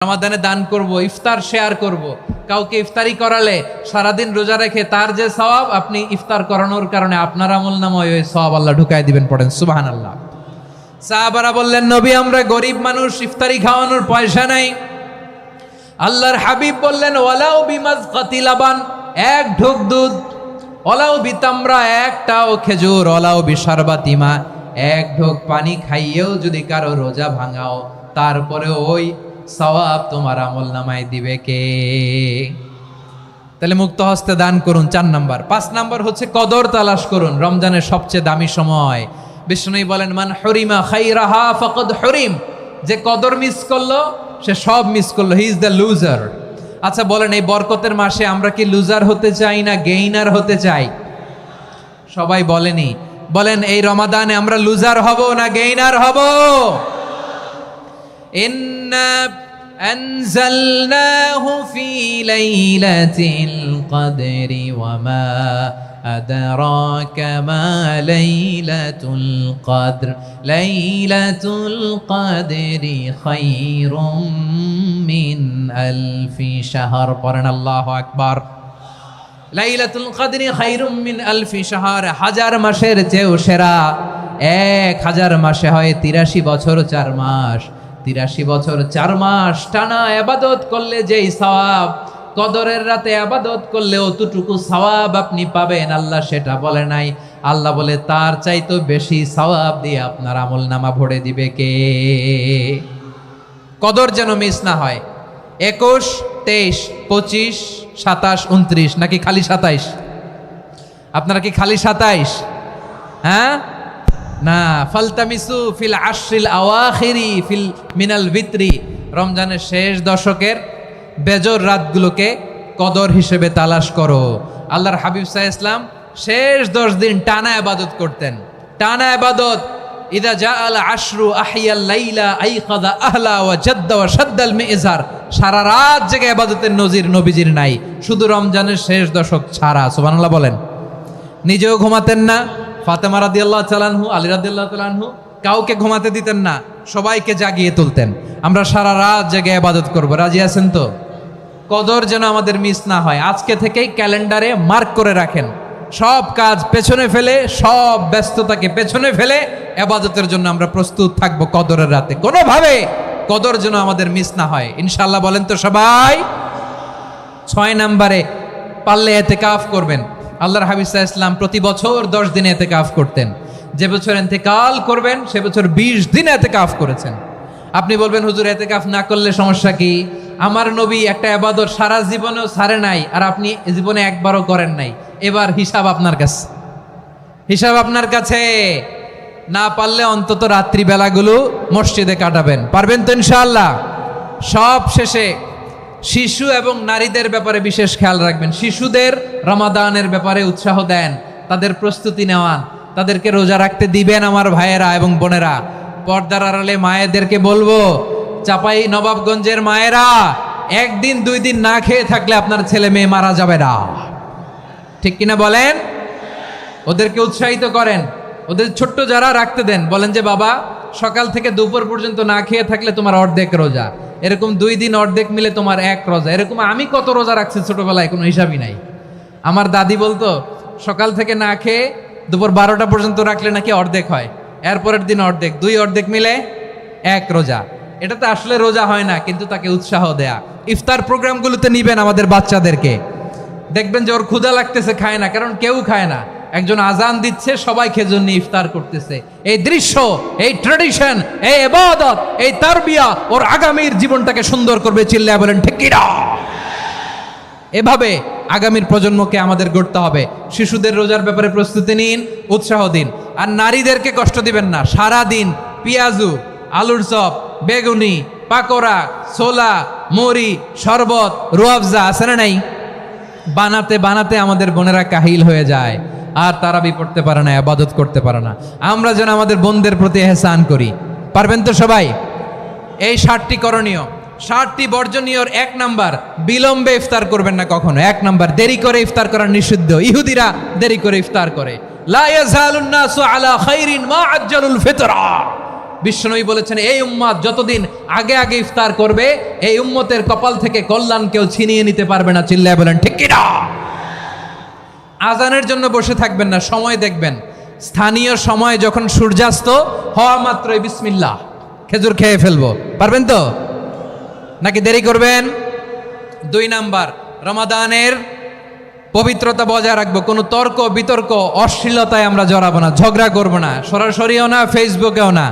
রমাদানে দান করব, ইফতার শেয়ার করব। কাউকে ইফতারি করালে সারাদিন রোজা রেখে তার যে সওয়াব, আপনি ইফতার করানোর কারণে আপনার আমলনামায় ওই সওয়াব আল্লাহ ঢুকায় দিবেন। পড়েন সুবহানাল্লাহ। সাহাবারা বললেন, নবী আমরা গরিব মানুষ, ইফতারি খাওয়ানোর পয়সা নাই। আল্লাহর হাবিব বললেন, ওয়ালাউ বিমাজকাতি লাবান, এক ঢোক দুধ, ওয়ালাউ বিতামরা, একটাও খেজুর, ওয়ালাউ বিশারবাতি মা, এক ঢোক পানি খাইয়েও যদি কারো রোজা ভাঙাও, তারপরে ওই সওয়াব তোমার আমলনামায় দিবে কে? তাহলে মুক্ত হস্তে দান করুন, 4 নাম্বার। 5 নাম্বার হচ্ছে কদর তালাশ করুন। রমজানের সবচেয়ে দামি সময়। বিষ্ণু বলেন, মান হরিমা খাইরাহা ফাকাদ হরিম, যে কদর মিস করলো সে সব মিস করলো, হি ইজ দ্য লুজার। আচ্ছা বলেন, এই বরকতের মাসে আমরা কি লুজার হতে চাই না গেইনার হতে চাই? সবাই বলেনি, বলেন এই রমাদানে আমরা লুজার হব না গেইনার হব? ইন্না আনজালনাহু ফি লাইলাতিল কদরি ওয়া মা আদরাকা মা লাইলাতুল কদর, লাইলাতুল কদরি খায়রুম মিন আলফি শাহর। পড়েন আল্লাহু আকবার। লাইলাতুল কদরি খায়রুম মিন আলফি শাহর, 1000 মাসের চেয়েও সেরা। 1000 মাসে হয় 83 বছর 4 মাস। 83 বছর 4 মাস টানা ইবাদত করলে যেই সওয়াব, কদরের রাতে ইবাদত করলে অতটুকু সওয়াব আপনি পাবেন, আল্লাহ সেটা বলে নাই। আল্লাহ বলে তার চাইতে বেশি সওয়াব দিয়ে আপনার আমলনামা ভরে দিবে কে? কদর যেন মিস না হয়। 21, 23, 25, 27, 29, নাকি খালি 27? আপনারা কি খালি 27? হ্যাঁ না, ফালতামিসু ফিল আশরিল আওয়াখিরি ফিল মিনাল ভিতরি, রমজানের শেষ দশকের বেজর রাতগুলোকে কদর হিসেবে তালাশ করো। আল্লাহর হাবিব সাল্লাল্লাহু আলাইহি ওয়াসাল্লাম শেষ 10 দিন টানা ইবাদত করতেন, টানা ইবাদত। ইদা জাআল আশরু আহিয়াল লাইলা আইকাযা আহলা ওয়া জাদ্দা ওয়া শাদ্দাল মিজার, সারা রাত জেগে ইবাদতের নজির নবীজির নাই, শুধু রমজানের শেষ দশক ছাড়া। সুবহানাল্লাহ বলেন। নিজেও ঘুমাতেন না। ফাতেমা রাদিয়াল্লাহু তাআলা আনহু, আলী রাদিয়াল্লাহু তাআলা আনহু কাউকে ঘুমাতে দিতেন না, সবাইকে জাগিয়ে তুলতেন। আমরা সারা রাত জেগে ইবাদত করব, রাজি আছেন তো? কদর যেন আমাদের মিস না হয়। আজকে থেকেই ক্যালেন্ডারে মার্ক করে রাখেন, সব কাজ পেছনে ফেলে, সব ব্যস্ততাকে পেছনে ফেলে ইবাদতের জন্য আমরা প্রস্তুত থাকবো কদরের রাতে। কোনোভাবে কদর যেন আমাদের মিস না হয়, ইনশাআল্লাহ। বলেন তো সবাই। 6 নম্বরে পারলে ইতিকাফ করবেন। আল্লাহর হাবিব সাল্লাল্লাহু আলাইহি ওয়াসাল্লাম প্রতি বছর 10 দিন ইতিকাফ করতেন। যে বছর ইন্তেকাল করবেন সে বছর 20 দিন ইতিকাফ করেছেন। আপনি বলবেন, হুজুর ইতিকাফ না করলে সমস্যা কি? আমার নবী একটা ইবাদত সারা জীবনেও ছাড়ে নাই, আর আপনি জীবনে একবারও করেন নাই। এবার হিসাব আপনার কাছে, হিসাব আপনার কাছে। না পারলে অন্তত রাত্রি বেলাগুলো মসজিদে কাটাবেন। পারবেন তো ইনশাআল্লাহ? সব শেষে শিশু এবং নারীদের ব্যাপারে বিশেষ খেয়াল রাখবেন। শিশুদের রমাদানের ব্যাপারে উৎসাহ দেন, তাদের প্রস্তুতি নেওয়ান, তাদেরকে রোজা রাখতে দিবেন। আমার ভাইয়েরা এবং বোনেরা, পর্দার আড়ালে মায়েদেরকে বলবো, চাপাই নবাবগঞ্জের মায়েরা, 1 দিন 2 দিন না খেয়ে থাকলে আপনার ছেলে মেয়ে মারা যাবে না, ঠিক কিনা বলেন? ওদেরকে উৎসাহিত করেন, ওদের ছোট্ট যারা রাখতে দেন, বলেন যে বাবা সকাল থেকে দুপুর পর্যন্ত না খেয়ে থাকলে তোমার অর্ধেক রোজা, এরকম 2 দিন অর্ধেক মিলে তোমার 1 রোজা। এরকম আমি কত রোজা রাখছি ছোটবেলায়, কোনো হিসাবই নাই। আমার দাদি বলতো, সকাল থেকে না খেয়ে দুপুর 12টা পর্যন্ত রাখলে নাকি অর্ধেক হয়, এরপরের দিন অর্ধেক, 2 অর্ধেক মিলে 1 রোজা। এটা তো আসলে রোজা হয় না, কিন্তু তাকে উৎসাহ দেয়া। ইফতার প্রোগ্রামগুলোতে নিবেন আমাদের বাচ্চাদেরকে, দেখবেন যে ওর ক্ষুধা লাগতেছে, খায় না, কারণ কেউ খায় না। একজন আজান দিচ্ছে, সবাই খেজুর নিয়ে ইফতার করতেছে। এই দৃশ্য, এই ট্র্যাডিশন, এই ইবাদত, এই তারবিয়া ওর আগামীর জীবনটাকে সুন্দর করবে। চিল্লায় বলেন ঠিক কিনা? এভাবে আগামীর প্রজন্মকে আমাদের গড়তে হবে। শিশুদের রোজার ব্যাপারে প্রস্তুতি নিন, উৎসাহ দিন। আর নারীদেরকে কষ্ট দিবেন না। সারা দিন পেঁয়াজু, আলুর চপ, বেগুনি, পাকোড়া, ছোলা, মুড়ি, শরবত, রুয়াবজা আছে না নাই? বানাতে বানাতে আমাদের বোনেরা কাহিল হয়ে যায়, আর তারাবি পড়তে পারে না, ইবাদত করতে পারে না। আমরা যেন আমাদের বোনদের প্রতি ইহসান করি। পারবেন তো সবাই? এই 7টি করণীয়, 7টি বর্জনীয়র 1 নাম্বার, বিলম্বে ইফতার করবেন না কখনো। 1 নাম্বার, দেরি করে ইফতার করা নিষিদ্ধ। ইহুদিরা দেরি করে ইফতার করে। লা ইয়াজালুন নাসু আলা খাইরিন মা আজ্জালুল ফিতরা, বিশ্বনবী বলেছেন এই উম্মত যতদিন আগে আগে ইফতার করবে এই উম্মতের কপাল থেকে কল্যাণ কেউ ছিনিয়ে নিতে পারবে না। চিল্লায় বলেন ঠিক কি না? আজানের জন্য বসে থাকবেন না, সময় দেখবেন স্থানীয় সময় যখন সূর্যাস্ত হওয়া মাত্রই বিসমিল্লাহ খেজুর খেয়ে ফেলবো, পারবেন তো নাকি দেরি করবেন? 2 নাম্বার, রমাদানের পবিত্রতা বজায় রাখবো, কোনো তর্ক বিতর্ক অশ্লীলতায় আমরা জড়াবো না, ঝগড়া করবো না, সরাসরিও না ফেসবুকেও না।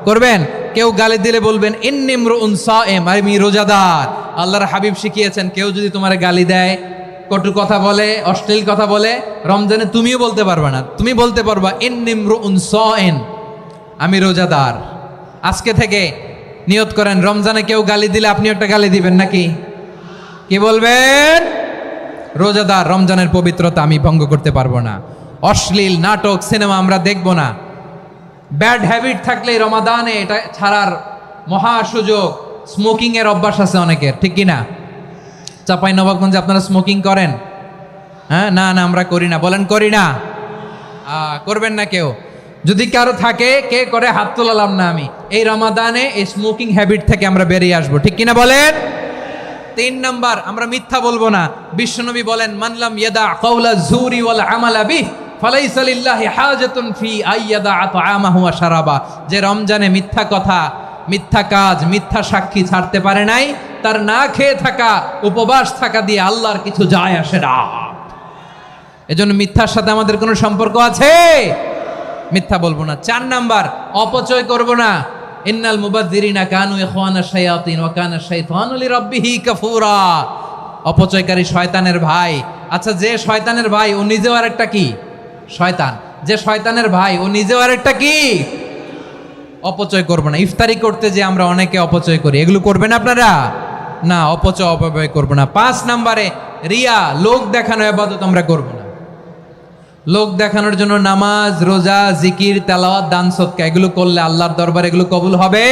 করবেন কেউ গালি দিলে বলবেন ইন্নিমরুউন সায়েম, আমি রোজাদার। আল্লাহর হাবিব শিখিয়েছেন কেউ যদি তোমার গালি দেয়, কটু কথা বলে, অশ্লীল কথা বলে, রমজানে তুমিও বলতে পারবে না, তুমি বলতে পারবা ইন্নিমরুউন সায়েম, আমি রোজাদার। আজকে থেকে নিয়ত করেন রমজানে কেউ গালি দিলে আপনি একটা গালি দিবেন নাকি? কি বলবেন? রোজাদার, রমজানের পবিত্রতা আমি ভঙ্গ করতে পারবো না। অশ্লীল নাটক সিনেমা আমরা দেখবো না। ব্যাড হ্যাবিট থাকলে রমাদানে এটা ছাড়ার মহা সুযোগ। স্মোকিং এর অভ্যাস আছে অনেকের, ঠিক কি না? চাঁপাইনবাবগঞ্জে আপনারা স্মোকিং করেন? হ্যাঁ, না না আমরা করি না, বলেন করি না। করবেন না কেউ? যদি কারো থাকে, কে করে হাত তোলালাম না আমি। এই রমাদানে এই স্মোকিং হ্যাবিট থেকে আমরা বেরিয়ে আসবো, ঠিক কিনা বলেন? 3 নাম্বার, আমরা মিথ্যা বলবো না। বিশ্বনবী বলেন মানলাম ইয়াদা কাওলা যুরি ওয়াল আমালা বিহি ফালাইসা লিল্লাহি হাজাতুন ফি আইয়াদা তাআমাহু ওয়া শারাবা। যে রমজানে মিথ্যা কথা, মিথ্যা কাজ, মিথ্যা সাক্ষী ছাড়তে পারে নাই, তার না খেয়ে থাকা, উপবাস থাকা দিয়ে আল্লাহর কিছু যায় আসে না। এজন্য মিথ্যার সাথে আমাদের কোনো সম্পর্ক আছে? মিথ্যা বলবো না। 4 নাম্বার, অপচয় করব না। ইন্নাল মুবাযযিরিনা কানু ইখওয়ানা শায়াতিন ওয়া কানা শাইতানু লিরাব্বিহি কাফুরা। অপচয়কারী শয়তানের ভাই। আচ্ছা, যে শয়তানের ভাই ও নিজেও আরেকটা কি? শয়তান। যে শয়তানের ভাই ও নিজেও আরেকটা কি? অপচয় করব না। ইফতারি করতে যে আমরা অনেকে অপচয় করি, এগুলো করবেন আপনারা? না, অপচয় অপব্যয় করব না। 5 নাম্বারে, রিয়া, লোক দেখানো ইবাদত আমরা করব না। লোক দেখানোর জন্য নামাজ, রোজা, জিকির, তেলাওয়াত, দান সদকা এগুলো করলে আল্লাহর দরবারে এগুলো কবুল হবে?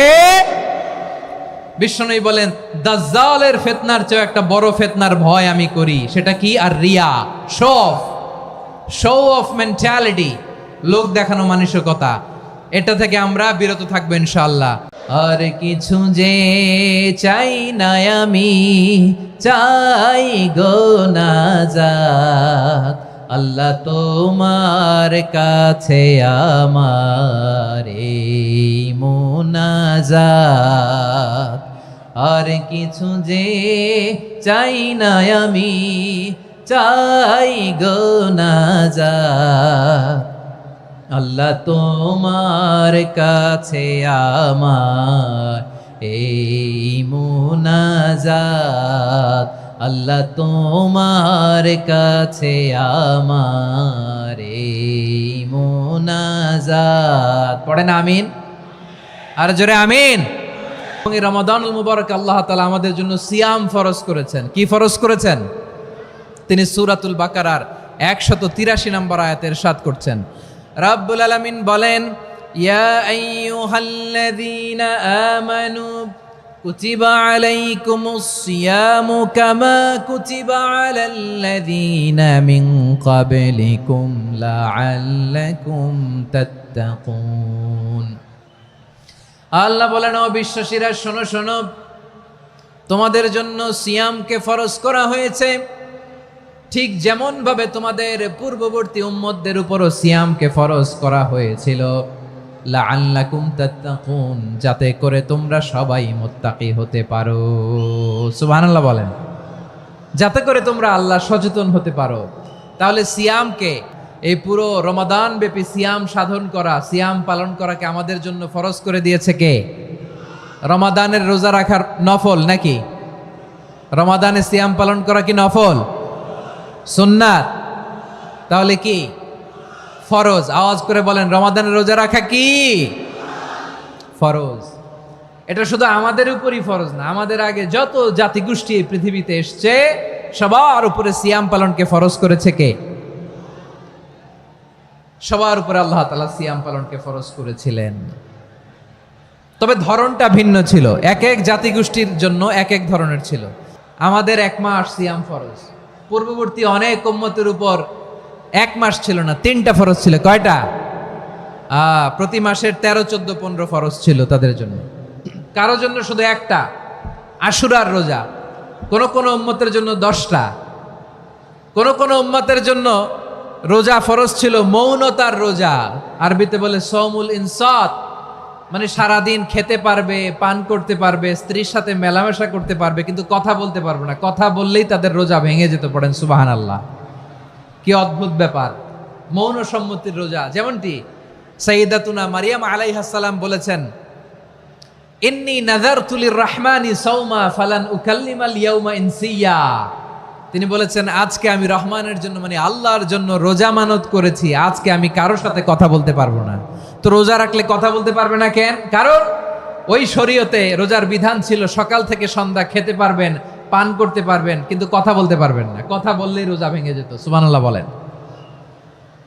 বিশ্বনবী বলেন দাজ্জালের ফিতনার চেয়ে একটা বড় ফিতনার ভয় আমি করি, সেটা কি? আর রিয়া, শো অফ মেন্টালিটি, লোক দেখানো মানসিকতা। এটা থেকে আমরা বিরত থাকবো ইনশাআল্লাহ। আর কিছু যে চাই না আমি, চাই গো নাজাত আল্লাহ তোমার কাছে আমার এই মুনাজাত। আর কিছু যে চাই না আমি, চাই গো নাজাত আল্লাহ তোমার কাছে আমার এই মুনাজাত। আল্লাহ তোমার কাছে আমার এই মুনাজাত। পড়েন আমিন, আর জোরে আমিন। এই রমাদানুল মুবারক আল্লাহ তাআলা আমাদের জন্য সিয়াম ফরজ করেছেন। কি ফরজ করেছেন? তিনি সূরাতুল বাকারার 183 নম্বর আয়াতে ইরশাদ করছেন, রাব্বুল আলামিন বলেন ইয়া আইয়ুহাল্লাযীনা আমানু কুতিবা আলাইকুমুস সিয়ামু কামা কুতিবা আলাল্লাযীনা মিন ক্বাবলিকুম লাআল্লাকুম তাত্তাকুন। আল্লাহ বলেন, ও বিশ্বাসীরা শোনো শোনো, তোমাদের জন্য সিয়ামকে ফরজ করা হয়েছে, ঠিক যেমন ভাবে তোমাদের পূর্ববর্তী উম্মতদের উপরও সিয়ামকে ফরজ করা হয়েছিল, লাআল্লাকুম তাত্তাকুন, যাতে করে তোমরা সবাই মুত্তাকি হতে পারো। সুবহানাল্লাহ বলেন, যাতে করে তোমরা আল্লাহ সচেতন হতে পারো। তাহলে সিয়ামকে, এই পুরো রমাদান ব্যাপী সিয়াম সাধন করা, সিয়াম পালন করাকে আমাদের জন্য ফরজ করে দিয়েছে কে? রমাদানের রোজা রাখার নফল নাকি? রমাদানে সিয়াম পালন করা কি নফল? সুন্নাত। তাহলে কি ফরজ? আওয়াজ করে বলেন, রমাদানের রোজা রাখা কি ফরজ? এটা শুধু আমাদের উপরই ফরজ না, আমাদের আগে যত জাতিগোষ্ঠী এই পৃথিবীতে এসছে সবার উপরে সিয়াম পালনকে ফরজ করেছে কে? সবার উপরে আল্লাহ তাআলা সিয়াম পালনকে ফরজ করেছিলেন। তবে ধরনটা ভিন্ন ছিল, এক এক জাতিগোষ্ঠীর জন্য এক এক ধরনের ছিল। আমাদের 1 মাস সিয়াম ফরজ, পূর্ববর্তী অনেক উম্মতের উপর 1 মাস ছিল না, 3টা ফরজ ছিল। কয়টা? প্রতি মাসের 13, 14, 15 ফরজ ছিল তাদের জন্য। কারো জন্য শুধু একটা, আশুরার রোজা। কোন কোন উম্মতের জন্য 10টা। কোন কোন উম্মতের জন্য রোজা ফরজ ছিল মৌনতার রোজা, আরবিতে বলে সৌমুল ইনসাত, মানে সারাদিন খেতে পারবে, পান করতে পারবে, স্ত্রীর সাথে মেলামেশা করতে পারবে, কিন্তু কথা বলতে পারবে না। কথা বললেই তাদের রোজা ভেঙে যেতে, পড়েন সুবহানাল্লাহ। কি অদ্ভুত ব্যাপার, মৌন সম্মতির রোজা। যেমনটি সাইয়্যিদাতুনা মারিয়াম আলাইহিস সালাম বলেছেন, ইন্নী নাযারতু লির-রাহমানি সাওমা ফালান উকাল্লিমাল ইয়াওমা ইনসিয়া। তিনি বলেছেন, আজকে আমি রহমানের জন্য, মানে আল্লাহর জন্য রোজা মানত করেছি, আজকে আমি কারোর সাথে কথা বলতে পারবো না। তো রোজা রাখলে কথা বলতে পারবে না কেন? কারণ ওই শরীয়তে রোজার বিধান ছিল সকাল থেকে সন্ধ্যা খেতে পারবেন, পান করতে পারবেন, কিন্তু কথা বলতে পারবেন না। কথা বললেই রোজা ভেঙে যেত। সুবহানাল্লাহ বলেন।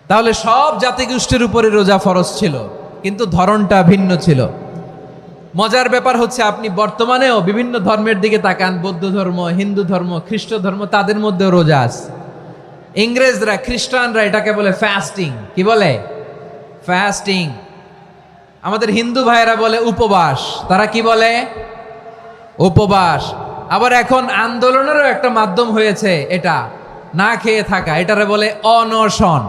তাহলে সব জাতিগোষ্ঠীর উপরে রোজা ফরজ ছিল, কিন্তু ধরনটা ভিন্ন ছিল। মজার ব্যাপার হচ্ছে, আপনি বর্তমানেও বিভিন্ন ধর্মের দিকে তাকান, বৌদ্ধ ধর্ম, হিন্দু ধর্ম, খ্রিস্ট ধর্ম, তাদের মধ্যেও রোজা আছে। ইংরেজরা, খ্রিস্টানরা এটাকে বলে ফাস্টিং। কি বলে? ফাস্টিং। আমাদের হিন্দু ভাইয়েরা বলে উপবাস। তারা কি বলে? উপবাস। আবার এখন আন্দোলনেরও একটা মাধ্যম হয়েছে এটা, না খেয়ে থাকা, এটারে বলে অনশন।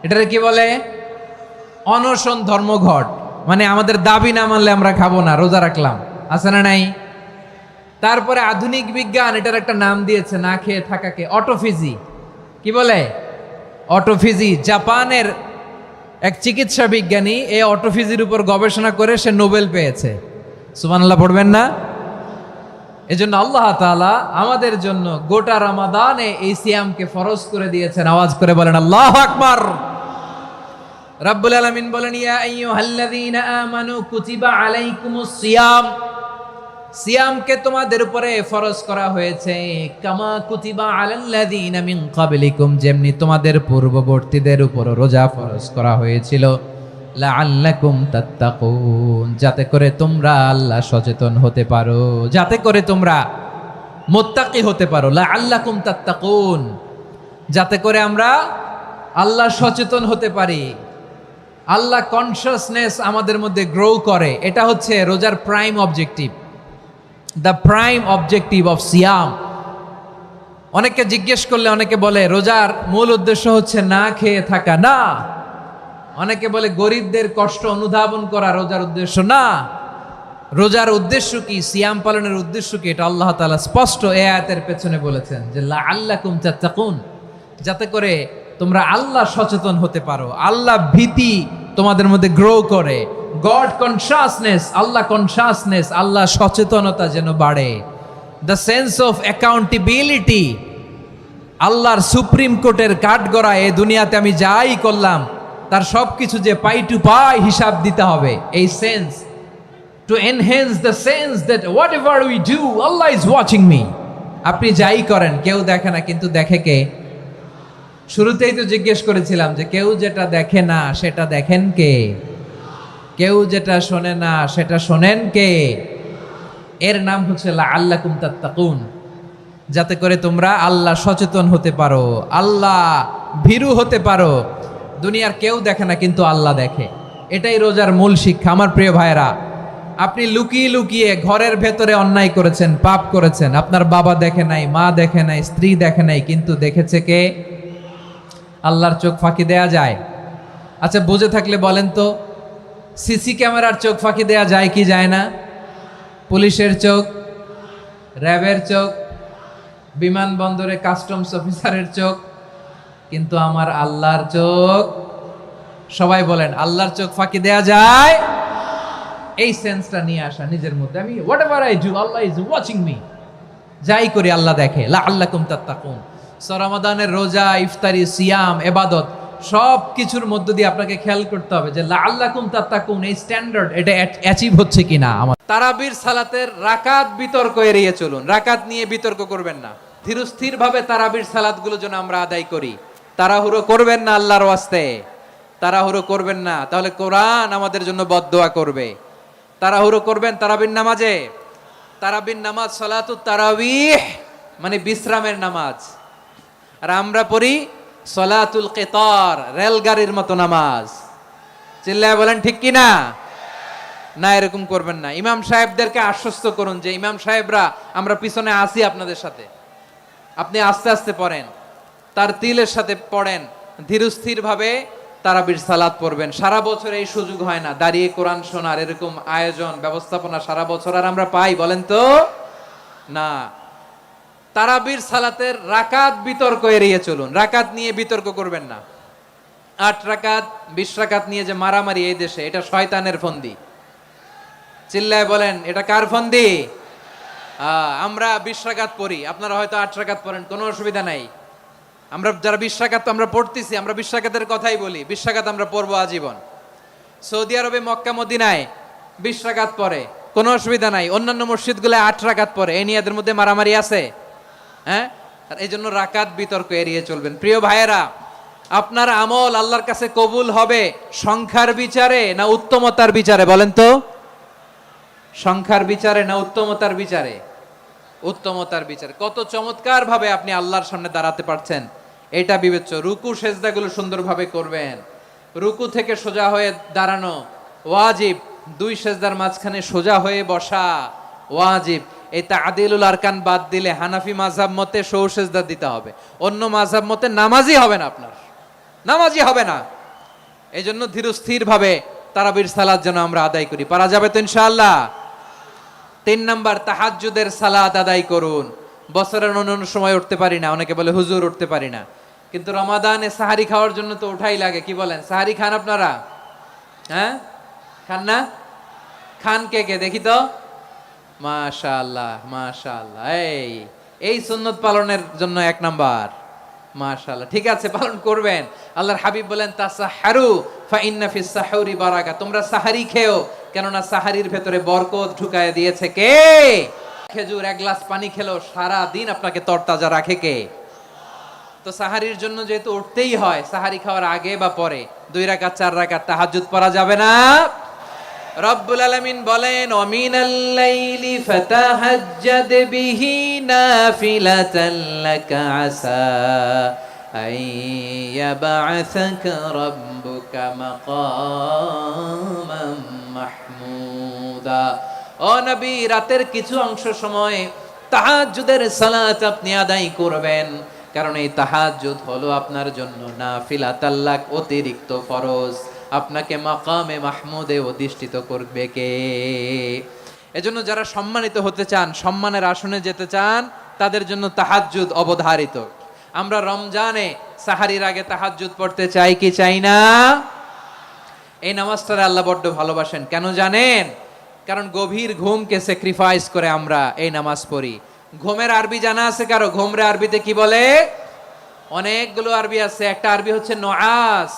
এটারে কি বলে? অনশন ধর্মঘট। মানে আমাদের দাবি না মানলে আমরা খাবো না, রোজা রাখলাম। আছে না নাই? তারপরে আধুনিক বিজ্ঞান এটার একটা নাম দিয়েছে না খেয়ে থাকাকে, অটোফিজি। কি বলে? অটোফিজি। জাপানের এক চিকিৎসা বিজ্ঞানী এই অটোফিজির উপর গবেষণা করে সে নোবেল পেয়েছে। সুবহানাল্লাহ পড়বেন না? এজন্য আল্লাহ তাআলা আমাদের জন্য গোটা রমাদানে এই সিয়ামকে ফরজ করে দিয়েছেন। আওয়াজ করে বলেন আল্লাহু আকবার। রাব্বুল আলামিন বলেন, ইয়া আইয়ুহাল্লাযীনা আমানু কুতিবা আলাইকুমুস সিয়াম। সিয়ামকে তোমাদের উপরে ফরজ করা হয়েছে, কামা কুতিবা আলাল্লাযীনা মিন ক্বাবলিকুম, যেমনি তোমাদের পূর্ববর্তীদের উপর রোজা ফরজ করা হয়েছিল, লাআল্লাকুম তাত্তাকুন, যাতে করে তোমরা আল্লাহ সচেতন হতে পারো, যাতে করে তোমরা মুত্তাকি হতে পারো। লাআল্লাকুম তাত্তাকুন, যাতে করে আমরা আল্লাহ সচেতন হতে পারি, আল্লাহ কনসিয়াসনেস আমাদের মধ্যে গ্রো করে। এটা হচ্ছে রোজার prime objective, the prime objective of সিয়াম। অনেকে জিজ্ঞেস করলে অনেকে বলে রোজার মূল উদ্দেশ্য হচ্ছে না খেয়ে থাকা। না। অনেকে বলে গরিবদের কষ্ট অনুধাবন করা রোজার উদ্দেশ্য। না। রোজার উদ্দেশ্য কি, সিয়াম পালনের উদ্দেশ্য কি, এটা আল্লাহ তাআলা স্পষ্ট এই আয়াতের পেছনে বলেছেন যে লাআল্লাকুম তাত্তাকুন, যাতে করে তোমরা আল্লাহ সচেতন হতে পারো, আল্লাহ ভীতি তোমাদের মধ্যে গ্রো করে, গড কনসিয়াসনেস, আল্লাহ কনসিয়াসনেস, আল্লাহ সচেতনতা যেন বাড়ে, দ্য সেন্স অফ অ্যাকাউন্টেবিলিটি। আল্লাহর সুপ্রিম কোর্টের কাঠগড়া এই দুনিয়াতে আমি যাই করলাম তার সব কিছু যে পাই টু পাই হিসাব দিতে হবে, এই sense, to enhance the sense that what ever we do Allah is watching me. আপনি যাই করেন কেউ দেখে না, কিন্তু দেখে কে? শুরুতেই তো জিজ্ঞেস করেছিলাম যে কেউ যেটা দেখে না সেটা দেখেন কে? কেউ যেটা শোনে না সেটা শোনেন কে? এর নাম হচ্ছে লাআল্লাকুম তাত্তাকুন, যাতে করে তোমরা আল্লাহ সচেতন হতে পারো, আল্লাহ ভীরু হতে পারো। দুনিয়ার কেউ দেখে না, কিন্তু আল্লাহ দেখে। এটাই রোজার মূল শিক্ষা। আমার প্রিয় ভাইরা, আপনি লুকিয়ে লুকিয়ে ঘরের ভেতরে অন্যায় করেছেন, পাপ করেছেন, আপনার বাবা দেখে নাই, মা দেখে নাই, স্ত্রী দেখে নাই, কিন্তু দেখেছে কে? আল্লাহর চোখ ফাঁকি দেয়া যায়? আচ্ছা, বুঝে থাকলে বলেন তো, সিসি ক্যামেরার চোখ ফাঁকি দেয়া যায় কি যায় না? পুলিশের চোখ, র্যাবের চোখ, বিমানবন্দরে কাস্টমস অফিসারের চোখ, কিন্তু আমার আল্লাহর চোখ? সবাই বলেন, আল্লাহর চোখ ফাঁকি দেয়া যায়? এই সেন্সটা নিয়ে আসা নিজের মধ্যে, আমি what ever I do Allah is watching me, যাই করি আল্লাহ দেখে। লাআল্লাকুম তাত্তাকুন। রমাদানের রোজা, ইফতারি, সিয়াম, ইবাদত সব কিছুর মধ্য দিয়ে আপনাকে খেয়াল করতে হবে যে লাআল্লাকুম তাত্তাকুন এই স্ট্যান্ডার্ড এটা অ্যাচিভ হচ্ছে কিনা। আমার তারাবির সালাতের রাকাত বিতর্ক এড়িয়ে চলুন, রাকাত নিয়ে বিতর্ক করবেন না। ধীরস্থির ভাবে তারাবির সালাতগুলো যেন আমরা আদায় করি। তাড়াহুড়ো করবেন না আল্লাহর ওয়াস্তে, তাড়াহুড়ো করবেন না, তাহলে কোরআন আমাদের জন্য বদদোয়া করবে। তাড়াহুড়ো করবেন তারাবির নামাজে। তারাবির নামাজ সালাতুত তারাবিহ মানে বিশ্রামের নামাজ, আর আমরা পড়ি সলাতুল কিতার, রেলগাড়ির মতো নামাজ। চিল্লায় বলেন ঠিক কি না? না, এরকম করবেন না। ইমাম সাহেবদেরকে আশ্বস্ত করুন যে ইমাম সাহেবরা আমরা পিছনে আসি আপনাদের সাথে, আপনি আস্তে আস্তে পড়েন, তার তিলের সাথে পড়েন, ধীরস্থির ভাবে তারাবির সালাত পড়বেন। সারা বছর এই সুযোগ হয় না, দাঁড়িয়ে কোরআন শোনার এরকম আয়োজন ব্যবস্থাপনা সারা বছর আর আমরা পাই বলেন তো? না। তারাবির সালাতের রাকাত বিতর্ক এড়িয়ে চলুন, রাকাত নিয়ে বিতর্ক করবেন না। 8 রাকাত 20 রাকাত নিয়ে যে মারামারি এই দেশে, এটা শয়তানের ফন্দি। চিল্লায় বলেন এটা কার ফন্দি? আমরা 20 রাকাত পড়ি, আপনারা হয়তো 8 রাকাত পড়েন, কোনো অসুবিধা নাই। আমরা যারা 20 রাকাত আমরা পড়তেছি, আমরা 20 রাকাতের কথাই বলি, 20 রাকাত আমরা পড়বো আজীবন। সৌদি আরবে মক্কা মদিনায় 20 রাকাত পড়ে, কোনো অসুবিধা নাই। অন্যান্য মসজিদগুলো 8 রাকাত পড়ে, এই নিয়ে এদের মধ্যে মারামারি আছে? হ্যাঁ, এই জন্য রাকাত বিতর্ক এড়িয়ে চলবেন। প্রিয় ভাইয়েরা, আপনার আমল আল্লাহর কাছে কবুল হবে সংখ্যার বিচারে না উত্তমতার বিচারে বলেন তো? সংখ্যার বিচারে না উত্তমতার বিচারে? উত্তমতার বিচারে। কত চমৎকার ভাবে আপনি আল্লাহর সামনে দাঁড়াতে পারছেন এটা বিবেচ্য। রুকু সেজদাগুলো সুন্দরভাবে করবেন, রুকু থেকে সোজা হয়ে দাঁড়ানো ওয়াজিব, 2 সেজদার মাঝখানে সোজা হয়ে বসা ওয়াজিব। এই তাআদিলুল আরকান বাদ দিলে হানাফি মাযহাব মতে সৌ সেজদা দিতে হবে, অন্য মাযহাব মতে নামাজই হবে না, আপনার নামাজই হবে না। এই জন্য ধীরস্থির ভাবে তারাবির সালাত যেন আমরা আদায় করি। পারা যাবে তো ইনশাআল্লাহ? 3 নাম্বার, তাহাজ্জুদের সালাত আদায় করুন। বছরের অন্য সময় উঠতে পারি না, অনেকে বলে হুজুর উঠতে পারি না, কিন্তু রমাদানে সাহারি খাওয়ার জন্য তো ওঠাই লাগে। কি বলেন, সাহারি খান আপনারা? হ্যাঁ, খান না? খান কে কে দেখি তো? মাশাআল্লাহ মাশাআল্লাহ। এই সুন্নত পালনের জন্য 1 নাম্বার। মাশাআল্লাহ, ঠিক আছে, পালন করবেন। আল্লাহর হাবিব বলেন তাসাহহারু ফা ইন্না ফিস সাহুরি বারাকা, তোমরা সাহারি খেও, কেননা সাহারির ভেতরে বরকত ঢুকায় দিয়েছে কে? খেজুর 1 গ্লাস পানি খেলেও সারা দিন আপনাকে তরতাজা রাখে কে? তো সাহারির জন্য যেহেতু উঠতেই হয়, সাহারি খাওয়ার আগে বা পরে 2 রাকাত 4 রাকাত তাহাজ্জুদ পড়া যাবে না? রব্বুল আলামিন বলেন ওয়ামিনাল লাইলি ফাতাহাজ্জাদ বিহি নাফিলাতান লাকা আসা আইয়াবআসাকা রাব্বুকা মাকামান মাহমুদা। ও নবী, রাতের কিছু অংশ সময় তাহাজ্জুদের সালাত আপনি আদায় করবেন, কারণ এই তাহাজ্জুদ হলো আপনার জন্য নাফিলাতাল লাক, অতিরিক্ত ফরজ। আপনাকে মাকামে মাহমুদে অধিষ্ঠিত করবে কে? এজন্য যারা সম্মানিত হতে চান, সম্মানের আসনে যেতে চান, তাদের জন্য তাহাজ্জুদ অবধারিত। আমরা রমজানে সাহারির আগে তাহাজ্জুদ পড়তে চাই কি চাই না? এই নামাজটা আল্লাহ বড্ড ভালোবাসেন, কেন জানেন? কারণ গভীর ঘুমকে স্যাক্রিফাইস করে আমরা এই নামাজ পড়ি। ঘুমের আরবি জানা আছে কারো? ঘুমরে আরবিতে কি বলে? অনেকগুলো আরবি আছে। একটা আরবি হচ্ছে নুআস,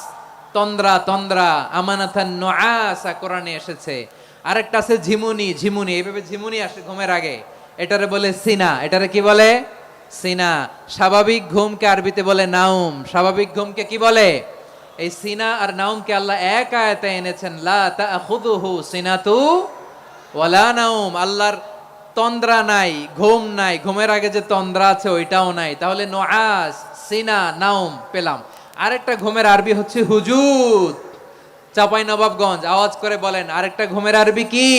তন্দ্রা, তন্দ্রা, আমানাতান নুআসা কোরআনে এসেছে। আরেকটা আছে ঝিমুনি, ঝিমুনি, এইভাবে ঝিমুনি আসে ঘুমের আগে, এটারে বলে সিনা। এটারে কি বলে? সিনা। স্বাভাবিক ঘুমকে আরবিতে বলে নাউম। স্বাভাবিক ঘুমকে কি বলে? এই সিনা আর নাউমকে আল্লাহ এক আয়াতে এনেছেন, লা তাখুযুহু সিনাতু ওয়ালা নাউম। আল্লাহর তন্দ্রা নাই, ঘুম নাই, ঘুমের আগে যে তন্দ্রা আছে ওইটাও নাই। তাহলে নুআস, সিনা, নাউম পেলাম। আরেকটা ঘুমের আরবি হচ্ছে হুজুদ। চাপাই নবাবগঞ্জ আওয়াজ করে বলেন, আরেকটা ঘুমের আরবি কি?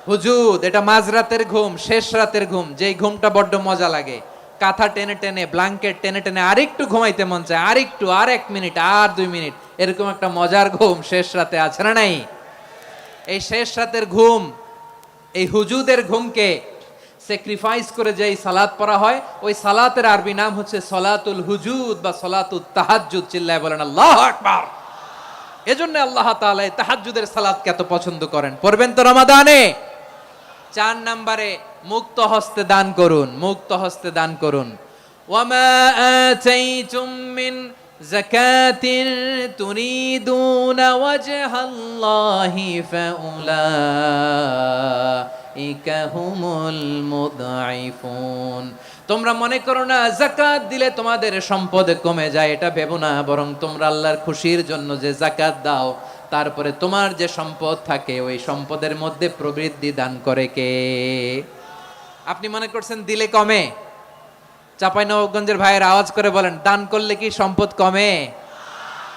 হুজুদ। এটা মাঝরাতের ঘুম, শেষ রাতের ঘুম, যেই ঘুমটা বড্ড মজা লাগে। কাঁথা টেনে টেনে, ব্ল্যাঙ্কেট টেনে টেনে আরেকটু ঘুমাইতে মন চায়, আরেকটু, আর 1 মিনিট, আর 2 মিনিট, এরকম একটা মজার ঘুম শেষ রাতে আছে না নাই? এই শেষ রাতের ঘুম, এই হুজুদের ঘুমকে স্যাক্রিফাইস করে যেই সালাত পড়া হয়, ওই সালাতের আরবি নাম হচ্ছে সলাতুল হুজুদ বা সলাতুত তাহাজ্জুদ। চিল্লায় বলেন আল্লাহু আকবার। এজন্য আল্লাহ তাআলা এই তাহাজ্জুদের সালাতকে এত পছন্দ করেন। পড়বেন তো রমাদানে? 4 নম্বরে মুক্ত হস্তে দান করুন, মুক্ত হস্তে দান করুন। ওয়ামা আতাইতুম মিন যাকাতিন তুরিদুনা ওয়াজহাল্লাহি ফাউলাইকা হুমুল মুদঈফুন। তোমরা মনে করো না যাকাত দিলে তোমাদের সম্পদ কমে যায়, এটা ভেবো না, বরং তোমরা আল্লাহর খুশির জন্য যে যাকাত দাও, তারপরে তোমার যে সম্পদ থাকে ওই সম্পদের মধ্যে প্রবৃদ্ধি দান করে কে? আপনি মনে করছেন দিলে কমে? চাঁপাইনবাবগঞ্জের ভাইয়ের আওয়াজ করে বলেন, দান করলে কি সম্পদ কমে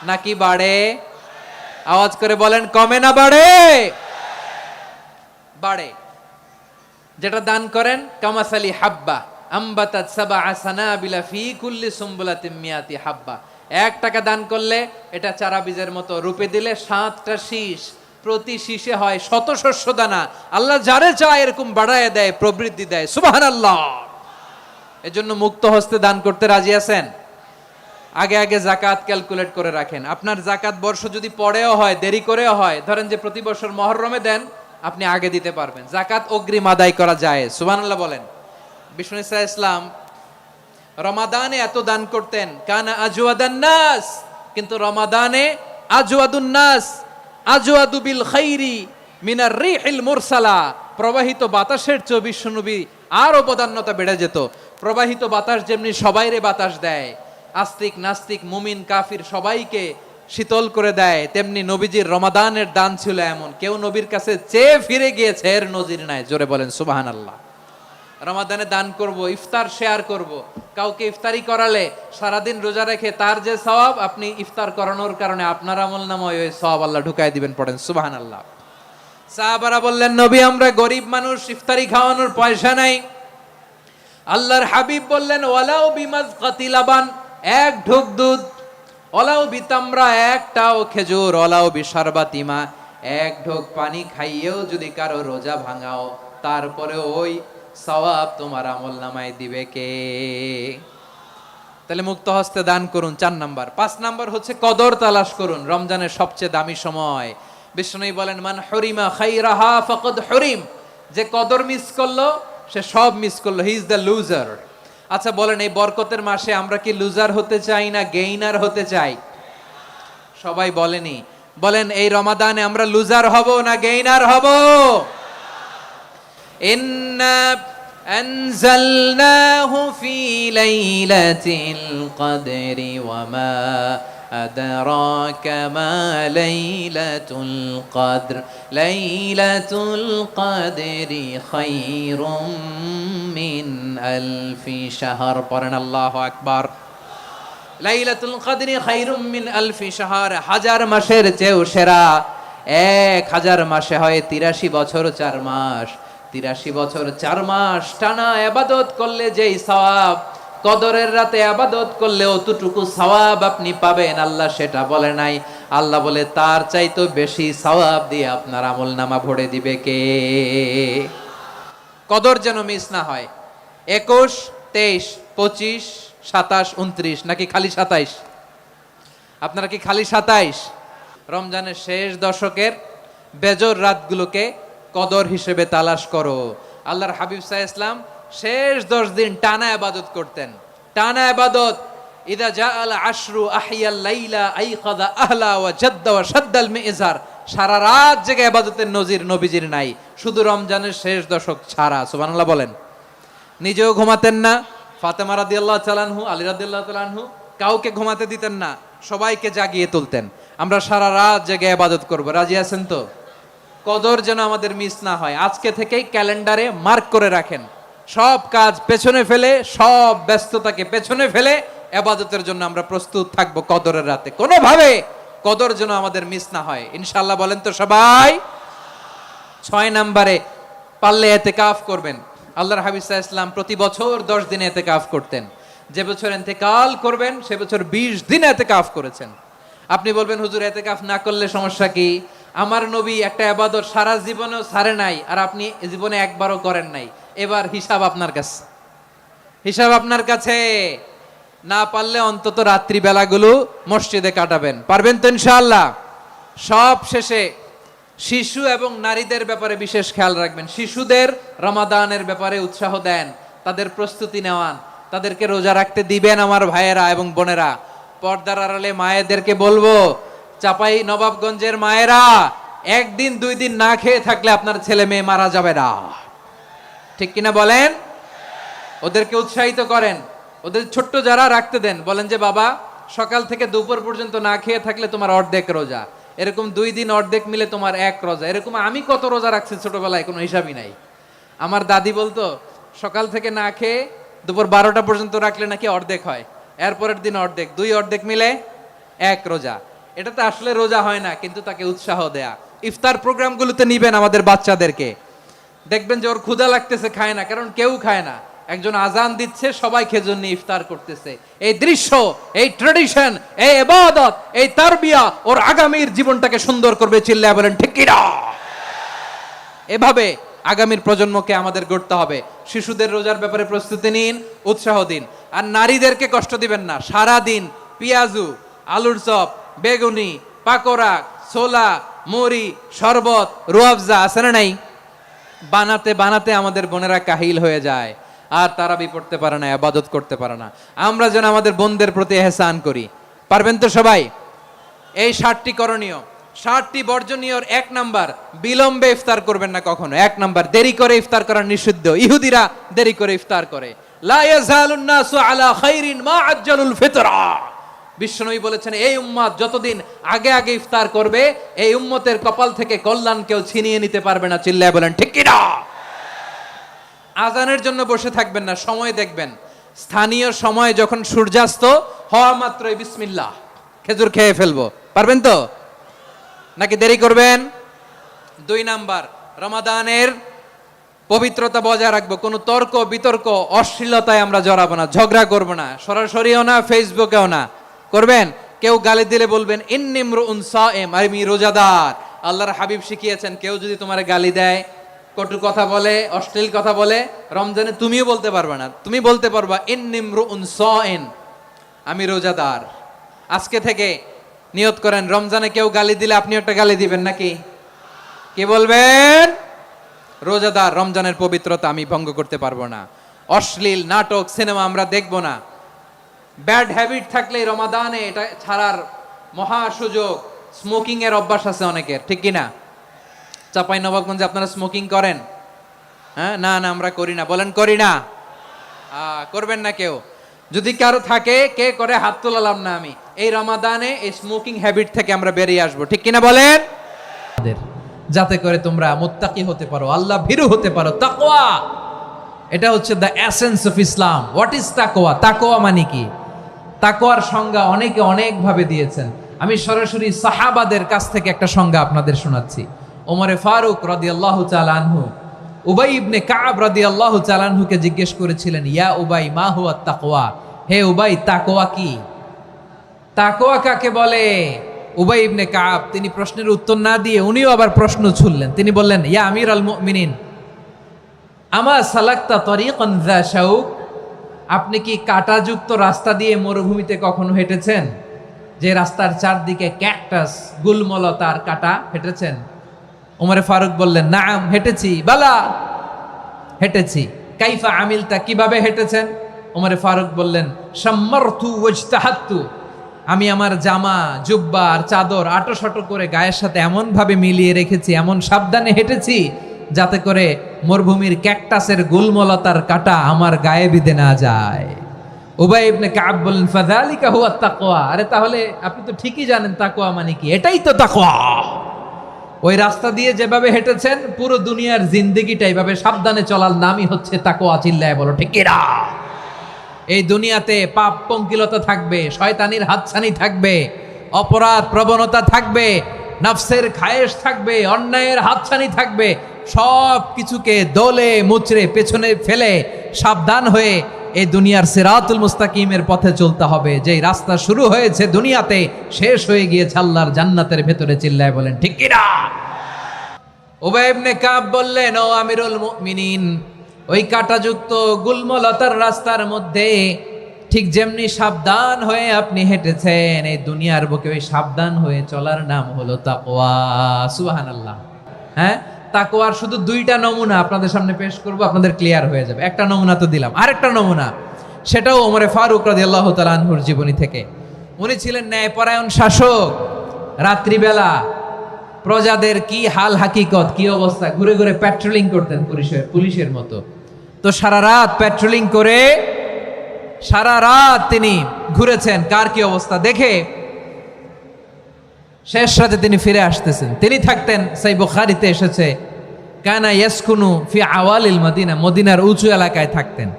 নাকি বাড়ে? আওয়াজ করে বলেন কমে না বাড়ে? বাড়ে। যেটা দান করেন কামাসালি হাব্বা আম্বাতাত সাবআ সানাবিলা ফি কুল্লি সুমবুলাতিন মিয়াতি হাব্বা। 1 টাকা দান করলে এটা চারা বীজের মতো, রূপে দিলে 7টা শীষ, প্রতি শীষে হয় শত শস্য দানা। আল্লাহ যারে চায় এরকম বাড়ায় দেয়, প্রবৃদ্ধি দেয়। সুবহানাল্লাহ। এজন্য মুক্ত হস্তে দান করতে রাজি আছেন? আগে আগে জাকাত ক্যালকুলেট করে রাখেন। আপনার জাকাত বর্ষ যদি পরেও হয়, দেরি করেও হয়, ধরেন যে প্রতি বছর মুহররমে দেন, আপনি আগে দিতে পারবেন। জাকাত অগ্রিম আদায় করা যায়। সুবহানাল্লাহ বলেন। বিষ্ণু ইসলাম রমাদানে এত দান করতেন, কানা আজওয়াদান নাস, কিন্তু রমাদানে আজওয়াদুন নাস আজওয়াদু বিল খাইরি মিনার রিহিল মুরসালা। প্রবাহিত বাতাসের চেয়ে বিশ্বনবী আরো বদান্যতা বেড়ে যেত। প্রবাহিত বাতাস যেমনি সবাইরে বাতাস দেয়, আস্তিক নাস্তিক মুমিন কাফির সবাইকে শীতল করে দেয়, তেমনি নবীজির রমাদানের দান ছিল এমন, কেউ নবীর কাছে চেয়ে ফিরে গিয়েছে এর নজির নাই। জোরে বলেন সুবহানাল্লাহ। রমাদানে দান করব, ইফতার শেয়ার করব। কাউকে ইফতারি করালে সারাদিন রোজা রেখে তার যে সওয়াব, আপনি ইফতার করানোর কারণে আপনার আমলনামায় ওই সওয়াব আল্লাহ ঢুকায় দিবেন। পড়েন সুবহানাল্লাহ। সাহাবারা বললেন, নবী আমরা গরিব মানুষ, ইফতারি খাওয়ানোর পয়সা নাই। আল্লাহর হাবিব বললেন, ওয়ালাউ বিমাজকাতি লাবান, 1 ঢোক দুধ, ওয়ালাউ বিতামরা, 1টাও খেজুর, ওয়ালাউ বিশারবাতিমা, 1 ঢোক পানি খাইয়েও যদি কারো রোজা ভাঙাও, তারপরে ওই সওয়াব তোমার আমলনামায় দিবে কে? তাহলে মুক্ত হস্তে দান করুন, 4 নাম্বার। 5 নাম্বার হচ্ছে কদর তালাশ করুন। রমজানের সবচেয়ে দামি সময়। বিষ্ণু বলেন, মান হুরিমা খাইরাহা ফাকাদ হুরিম, যে কদর মিস করলো সে সব মিস করলো, হি ইজ দ্য লুজার। আচ্ছা বলেন, এই বরকতের মাসে আমরা কি লুজার হতে চাই না গেইনার হতে চাই? সবাই বলেনি। বলেন, এই রমাদানে আমরা লুজার হব না গেইনার হব? ইন্না আনজালনাহু ফি লাইলাতিল কদরি ওয়া মা আদরাকা মা লাইলাতুল কদর লাইলাতুল কদরি খায়রুম মিন আলফি শাহর। পড়েন আল্লাহু আকবার। লাইলাতুল কদরি খায়রুম মিন আলফি শাহর, 1000 মাসের চেয়েও সেরা। 1000 মাসে হয় 83 বছর 4 মাস। 83 বছর 4 মাস টানা ইবাদত করলে যেই সওয়াব, কদরের রাতে ইবাদত করলে অতটুকু সওয়াব আপনি পাবেন, আল্লাহ সেটা বলে নাই। আল্লাহ বলে তার চাইতে বেশি সওয়াব দিয়ে আপনার আমলনামা ভরে দিবে কে? কদর যেন মিস না হয়। 21, 23, 25, 27, 29 নাকি খালি 27? আপনারা কি খালি 27? রমজানের শেষ দশকের বেজর রাতগুলোকে কদর হিসেবে তালাশ করো। আল্লাহর হাবিব সাল্লাল্লাহু আলাইহি ওয়াসাল্লাম শেষ 10 দিন টানা ইবাদত করতেন। টানা ইবাদত। ইদা জাআল আশরু আহিয়াল লাইলা আইকাযা আহলা ওয়া জাদ্দা ওয়া শাদ্দাল মিজার। সারা রাত জেগে ইবাদতের নজির নবীজির নাই, শুধু রমজানের শেষ দশক ছাড়া। সুবহানাল্লাহ বলেন। নিজেও ঘুমাতেন না। ফাতেমা রাদিয়াল্লাহু তাআলা আনহু, আলী রাদিয়াল্লাহু তাআলা আনহু কাউকে ঘুমাতে দিতেন না, সবাইকে জাগিয়ে তুলতেন। আমরা সারা রাত জেগে ইবাদত করব। রাজি আছেন তো? কদর যেন আমাদের মিস না হয়। আজকে থেকেই ক্যালেন্ডারে মার্ক করে রাখেন। সব কাজ পেছনে ফেলে, সব ব্যস্ততাকে পেছনে ফেলে ইবাদতের জন্য আমরা প্রস্তুত থাকব কদরের রাতে। কোনোভাবে কদর যেন আমাদের মিস না হয়, ইনশাআল্লাহ। বলেন তো সবাই। 6 নম্বরে পারলে ইতিকাফ করবেন। আল্লাহর হাবিব সাল্লাল্লাহু আলাইহি ওয়াসাল্লাম প্রতি বছর 10 দিন ইতিকাফ করতেন। যে বছর ইন্তেকাল করবেন সে বছর 20 দিন ইতিকাফ করেছেন। আপনি বলবেন, হুজুর ইতিকাফ না করলে সমস্যা কি? আমার নবী একটা ইবাদত সারা জীবনেও ছাড়ে নাই, আর আপনি জীবনে একবারও করেন নাই। এবার হিসাব আপনার কাছে, হিসাব আপনার কাছে। না পারলে অন্তত রাত্রি বেলাগুলো মসজিদে কাটাবেন। পারবেন তো ইনশাআল্লাহ? সব শেষে শিশু এবং নারীদের ব্যাপারে বিশেষ খেয়াল রাখবেন। শিশুদের রমাদানের ব্যাপারে উৎসাহ দেন, তাদের প্রস্তুতি নেওয়ান, তাদেরকে রোজা রাখতে দিবেন। আমার ভাইয়েরা এবং বোনেরা, পর্দার আড়ালে মায়েদেরকে বলবো, চাপাই নবাবগঞ্জের মায়েরা, 1 দিন 2 দিন না খেয়ে থাকলে আপনার ছেলে মেয়ে মারা যাবে না। ঠিক কিনা বলেন? ওদেরকে উৎসাহিত করেন। ওদের ছোট্ট যারা রাখতে দেন, বলেন যে বাবা সকাল থেকে দুপুর পর্যন্ত না খেয়ে থাকলে তোমার অর্ধেক রোজা। এরকম 2 দিন অর্ধেক মিলে তোমার 1 রোজা। এরকম আমি কত রোজা রাখছি ছোটবেলায়, কোনো হিসাবই নাই। আমার দাদি বলতো, সকাল থেকে না খেয়ে দুপুর 12টা পর্যন্ত রাখলে নাকি অর্ধেক হয়, এরপরের দিন অর্ধেক, 2 অর্ধেক মিলে 1 রোজা। এটাতে আসলে রোজা হয় না, কিন্তু তাকে উৎসাহ দেয়া। ইফতার প্রোগ্রামগুলোতে নিবেন আমাদের বাচ্চাদেরকে, দেখবেন যে ওর ক্ষুধা লাগতেছে, খায় না, কারণ কেউ খায় না, একজন আজান দিচ্ছে, সবাই খেজুর নিয়ে ইফতার করতেছে। এই দৃশ্য, এই ট্র্যাডিশন, এই ইবাদত, এই তারবিয়া ওর আগামীর জীবনটাকে সুন্দর করবে। চিল্লায় বলেন ঠিক কি না? এভাবে আগামীর প্রজন্মকে আমাদের গড়তে হবে। শিশুদের রোজার ব্যাপারে প্রস্তুতি নিন, উৎসাহ দিন। আর নারীদেরকে কষ্ট দিবেন না। সারা দিন পেঁয়াজু, আলুর চপ, বেগুনি, পাকোড়া, ছোলা, মুড়ি, শরবত, রুয়াবজা আছে না নাই, বানাতে বানাতে আমাদের বোনেরা কাহিল হয়ে যায়, আর তারাবি পড়তে পারে না, ইবাদত করতে পারে না। আমরা যেন আমাদের বোনদের প্রতি ইহসান করি। পারবেন তো সবাই? এই 7টি করণীয়, 7টি বর্জনীয়। 1 নাম্বার, বিলম্বে ইফতার করবেন না কখনো। 1 নাম্বার, দেরি করে ইফতার করা নিষিদ্ধ। ইহুদিরা দেরি করে ইফতার করে। লা ইয়াজালুন নাসু আলা খাইরিন মা আজ্জালুল ফিতরা। বিশ্বনবী বলেছেন, এই উম্মত যতদিন আগে আগে ইফতার করবে, এই উম্মতের কপাল থেকে কল্যাণ কেউ ছিনিয়ে নিতে পারবে না। চিল্লায় বলেন ঠিক কি না? আজানের জন্য বসে থাকবেন না, সময় দেখবেন। স্থানীয় সময় যখন সূর্যাস্ত হওয়া মাত্রই বিসমিল্লাহ, খেজুর খেয়ে ফেলবো। পারবেন তো, নাকি দেরি করবেন? 2 নাম্বার, রমাদানের পবিত্রতা বজায় রাখবো। কোনো তর্ক বিতর্ক, অশ্লীলতায় আমরা জড়াবো না, ঝগড়া করবো না, সরাসরিও না, ফেসবুকেও না। করবেন? কেউ গালি দিলে বলবেন ইন্নিমরুউন সায়েম, আমি রোজাদার। আল্লাহর হাবিব শিখিয়েছেন, কেউ যদি তোমার গালি দেয়, কটু কথা বলে, অশ্লীল কথা বলে, রমজানে তুমিও বলতে পারবে না। তুমি বলতে পারবা ইন্নিমরুউন সায়েম, আমি রোজাদার। আজকে থেকে নিয়ত করেন, রমজানে কেউ গালি দিলে আপনি একটা গালি দিবেন নাকি? কি বলবেন? রোজাদার, রমজানের পবিত্রতা আমি ভঙ্গ করতে পারবো না। অশ্লীল নাটক, সিনেমা আমরা দেখবো না। ব্যাড হ্যাবিট থাকলে রমাদানে এটা ছাড়ার মহা সুযোগ। স্মোকিং এর অভ্যাস আছে অনেকের, ঠিক কিনা? চাপাই নবাবগঞ্জে আপনারা স্মোকিং করেন? হ্যাঁ, না না আমরা করি না। বলেন করি না? করবেন না কেউ? যদি কারো থাকে, কে করে হাত তোলালাম না আমি। এই রমাদানে এই স্মোকিং হ্যাবিট থেকে আমরা বেরিয়ে আসবো, ঠিক কিনা বলেন? যাতে করে তোমরা মুত্তাকি হতে পারো, আল্লাহ ভীরু হতে পারো। তাকওয়া, এটা হচ্ছে the essence of Islam. What is তাকওয়া? তাকওয়া মানে কি? তাকওয়ার সংজ্ঞা অনেকে অনেক ভাবে দিয়েছেন। আমি সরাসরি সাহাবাদের কাছ থেকে একটা সংজ্ঞা আপনাদের শোনাচ্ছি। ওমরে ফারুক রাদিয়াল্লাহু তাআলা আনহু উবাই ইবনে কাব রাদিয়াল্লাহু তাআলা আনহুকে জিজ্ঞেস করেছিলেন, ইয়া উবাই মা হুয়া তাকওয়া? হে উবাই, তাকওয়া কি? তাকওয়া কাকে বলে? উবাই ইবনে কাব তিনি প্রশ্নের উত্তর না দিয়ে উনিও আবার প্রশ্ন ছুড়লেন। তিনি বললেন, ইয়া আমিরাল মুমিনিন, আমা সালাকতা তরিকান যা শাউক? আপনি কি কাঁটাযুক্ত রাস্তা দিয়ে মরুভূমিতে কখনো হেঁটেছেন? যে রাস্তার চারদিকে ক্যাকটাস, গুলমলতার কাঁটা, হেঁটেছেন? ওমরে ফারুক বললেন, নাম, হেঁটেছি। বালা, হেঁটেছি। কাইফা আমিলতা, কিভাবে হেঁটেছেন? ওমরে ফারুক বললেন, শাম্মারতু ওয়াজতাহাত্তু, আমি আমার জামা, জুব্বা আর চাদর আটোসাটো করে গায়ের সাথে এমন ভাবে মিলিয়ে রেখেছি, এমন সাবধানে হেঁটেছি যাতে করে মরুভূমির ক্যাকটাসের গুলমলতার কাঁটা আমার গায়ে বিঁধে না যায়। উবাই ইবনে কাব বললেন, ফাযালিকা হুয়া তাকওয়া। আরে তাহলে আপনি তো ঠিকই জানেন তাকওয়া মানে কি। এটাই তো তাকওয়া। ওই রাস্তা দিয়ে যেভাবে হেঁটেছেন, পুরো দুনিয়ার জিন্দেগিটা এইভাবে সাবধানে চলার নামই হচ্ছে তাকওয়া। চিল্লায় বলো ঠিক কি না? এই দুনিয়াতে পাপ পঙ্কিলতা থাকবে, শয়তানির হাতছানি থাকবে, অপরাধ প্রবণতা থাকবে, নফসের খায়েশ থাকবে, অন্যায়ের হাতছানি থাকবে। সব কিছুকে দলে মুচড়ে পেছনে ফেলে সাবধান হয়ে এই দুনিয়ার সিরাতুল মুস্তাকিমের পথে চলতে হবে। যেই রাস্তা শুরু হয়েছে দুনিয়াতে, শেষ হয়ে গিয়েছে আল্লাহর জান্নাতের ভেতরে। চিল্লায় বলেন ঠিক কি না? উবাই ইবনে কাব বললেন, ও আমিরুল মুমিনিন, ওই কাঁটাযুক্ত গুলমলতার রাস্তার মধ্যে ঠিক যেমনি সাবধান হয়ে আপনি হেঁটেছেন, এই দুনিয়ার বুকে ওই সাবধান হয়ে চলার নাম হলো তাকওয়া। সুবহানাল্লাহ। হ্যাঁ, তাকওয়ার শুধু 2টা নমুনা আপনাদের সামনে পেশ করব, আপনাদের ক্লিয়ার হয়ে যাবে। একটা নমুনা তো দিলাম, আরেকটা নমুনা, সেটাও ওমরে ফারুক রাদিয়াল্লাহু তাআলা আনহুর জীবনী থেকে। উনি ছিলেন ন্যায়পরায়ণ শাসক। রাত্রিবেলা প্রজাদের কি হাল হাকিকত, কি অবস্থা, ঘুরে ঘুরে প্যাট্রোলিং করতেন পুলিশের মতো। তো সারা রাত প্যাট্রোলিং করে সারা রাত তিনি ঘুরেছেন কার কি অবস্থা দেখে। শেষ রাতে তিনি ফিরে আসতেছেন। তিনি থাকতেন, সেই বুখারীতে এসেছে, কানা ইয়াসকুনু ফি আওয়ালিল মদিনা, মদিনার উঁচু এলাকায় থাকতেন।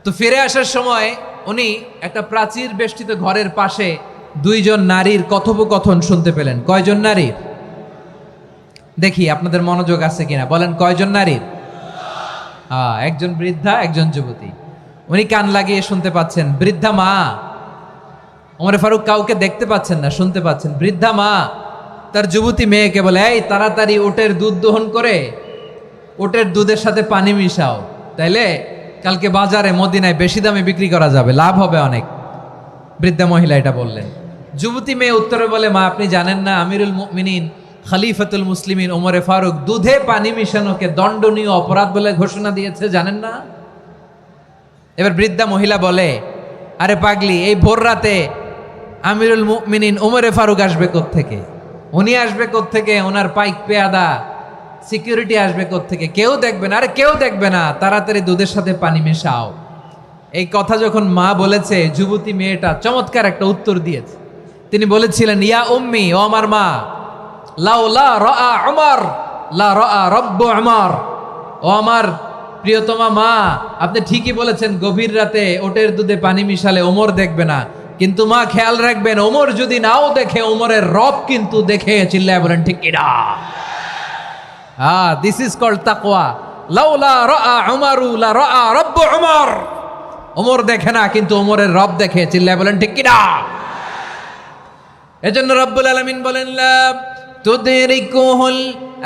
তো ফিরে আসার সময় উনি একটা প্রাচীর বেষ্টিত ঘরের পাশে দুইজন নারীর কথোপকথন শুনতে পেলেন। কয়জন নারীর? দেখি আপনাদের মনোযোগ আছে কিনা, বলেন কয়জন নারীর? একজন বৃদ্ধা, একজন যুবতী। উনি কান লাগিয়ে শুনতে পাচ্ছেন। বৃদ্ধা মা, ওমর ফারুক কাউকে দেখতে পাচ্ছেন না, শুনতে পাচ্ছেন। বৃদ্ধা মা তার যুবতী মেয়েকে বলে, এই তাড়াতাড়ি উটের দুধ দহন করে উটের দুধের সাথে পানি মিশাও, তাইলে কালকে বাজারে মদিনায় বেশি দামে বিক্রি করা যাবে, লাভ হবে অনেক। বৃদ্ধা মহিলা এটা বললেন। যুবতী মেয়ে উত্তরে বলে, মা আপনি জানেন না আমিরুল মুমিনিন খলিফাতুল মুসলিমিন ওমরে ফারুক দুধে পানি মিশানোকে দণ্ডনীয় অপরাধ বলে ঘোষণা দিয়েছে, জানেন না? এবার বৃদ্ধা মহিলা বলে, আরে পাগলি, এই ভোর রাতে আমিরুল মুমিনিন ওমরে ফারুক আসবে কোত্থেকে? উনি আসবে কোত্থেকে? ওনার পাইক পেয়াদা সিকিউরিটি আসবে কোত্থেকে? কেউ দেখবে না। আরে কেউ দেখবে না, তাড়াতাড়ি দুধের সাথে পানি মেশাও। এই কথা যখন মা বলেছে, যুবতী মেয়েটা চমৎকার একটা উত্তর দিয়েছে। তিনি বলেছিলেন, ইয়া উম্মি, ও আমার মা, লাউলা রাআ উমর লা রাআ রব্বু উমর। ও আমার প্রিয়তমা মা, আপনি ঠিকই বলেছেন, গভীর রাতে ওটের দুধে পানি মিশালে ওমর দেখবে না, কিন্তু মা খেয়াল রাখবেন, ওমর যদি নাও দেখে, ওমরের রব কিন্তু দেখে। চিল্লায় বলেন ঠিক কিনা? দিস ইজ কল্ড তাকওয়া। লাউলা রাআ উমরু লা রাআ রব্বু উমর। ওমর দেখে না, কিন্তু ওমরের রব দেখে। চিল্লায় বলেন ঠিক কিনা? এজন্য রব্বুল আলামিন বলেন, লা তুদরিকুহুল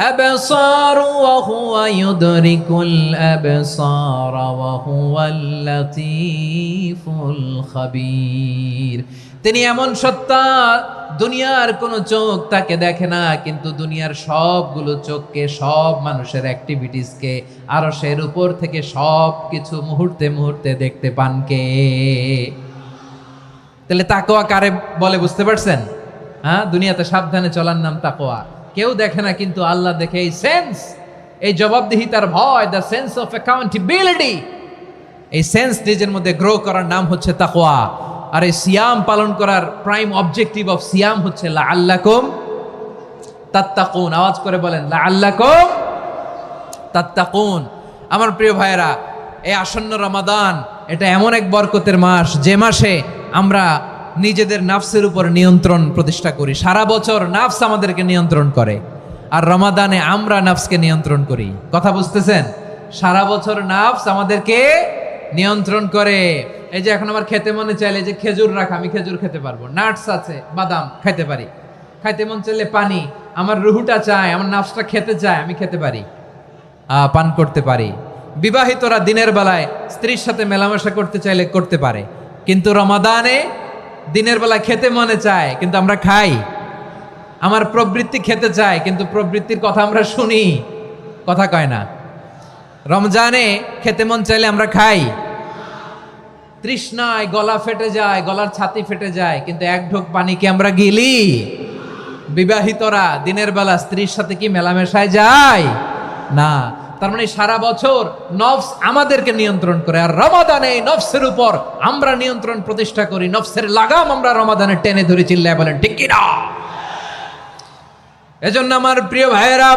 আবসার ওয়া হুয়া ইউদরিকুল আবসার ওয়া হুয়াল লাতীফুল খাবীর। তিনি এমন সত্তা, দুনিয়ার কোনো চোখ তাকে দেখে না, কিন্তু দুনিয়ার সবগুলো চোখকে, সব মানুষের অ্যাক্টিভিটিসকে আরশের উপর থেকে সব কিছু মুহূর্তে মুহূর্তে দেখতে পান কে? তাহলে তাকওয়া কারে বলে বুঝতে পারছেন? দুনিয়াতে সাবধানে চলার নাম তাকওয়া। কেউ দেখে না, কিন্তু আল্লাহ দেখে। এই সেন্স, এই জবাবদিহিতার ভয়, দ্য সেন্স অফ অ্যাকাউন্টেবিলিটি, এই সেন্স নিজের মধ্যে গ্রো করার নাম হচ্ছে তাকওয়া। আর এই সিয়াম পালন করার প্রাইম অবজেক্টিভ অফ সিয়াম হচ্ছে লাআল্লাকুম তাত্তাকুন। আওয়াজ করে বলেন, লাআল্লাকুম তাত্তাকুন। আমার প্রিয় ভাইয়েরা, এই আসন্ন রমাদান, এটা এমন এক বরকতের মাস, যে মাসে আমরা নিজেদের নাফসের উপর নিয়ন্ত্রণ প্রতিষ্ঠা করি। সারা বছর নাফস আমাদেরকে নিয়ন্ত্রণ করে, আর রমাদানে আমরা নাফসকে নিয়ন্ত্রণ করি। কথা বুঝতেছেন? সারা বছর নাফস আমাদেরকে নিয়ন্ত্রণ করে। এই যে এখন আমার খেতে মনে চাইলে যে খেজুর রাখা, আমি খেজুর খেতে পারবো, নাটস আছে, বাদাম খাইতে পারি। খাইতে মন চাইলে পানি, আমার রুহুটা চায়, আমার নাফসটা খেতে চায়, আমি খেতে পারি, পান করতে পারি। বিবাহিতরা দিনের বেলায় স্ত্রীর সাথে মেলামেশা করতে চাইলে করতে পারে, কিন্তু রমাদানে দিনের বেলা খেতে মনে চায়, কিন্তু আমরা খাই। আমার প্রবৃত্তি খেতে চায়, কিন্তু প্রবৃত্তির কথা আমরা শুনি, কথা কয় না। রমজানে খেতে মন চাইলে আমরা খাই, তৃষ্ণায় গলা ফেটে যায়, গলার ছাতি ফেটে যায়, কিন্তু এক ঢোক পানি কি আমরা গিলি? বিবাহিতরা দিনের বেলা স্ত্রীর সাথে কি মেলামেশায় যায় না? তার মানে সারা বছর নফস আমাদেরকে নিয়ন্ত্রণ করে, আর রমাদানে নফসের উপর আমরা নিয়ন্ত্রণ প্রতিষ্ঠা করি। নফসের লাগাম আমরা রমাদানে টেনে ধরে। চিল্লায় বলেন ঠিক কিনা? এজন্য আমার প্রিয় ভাইয়েরা,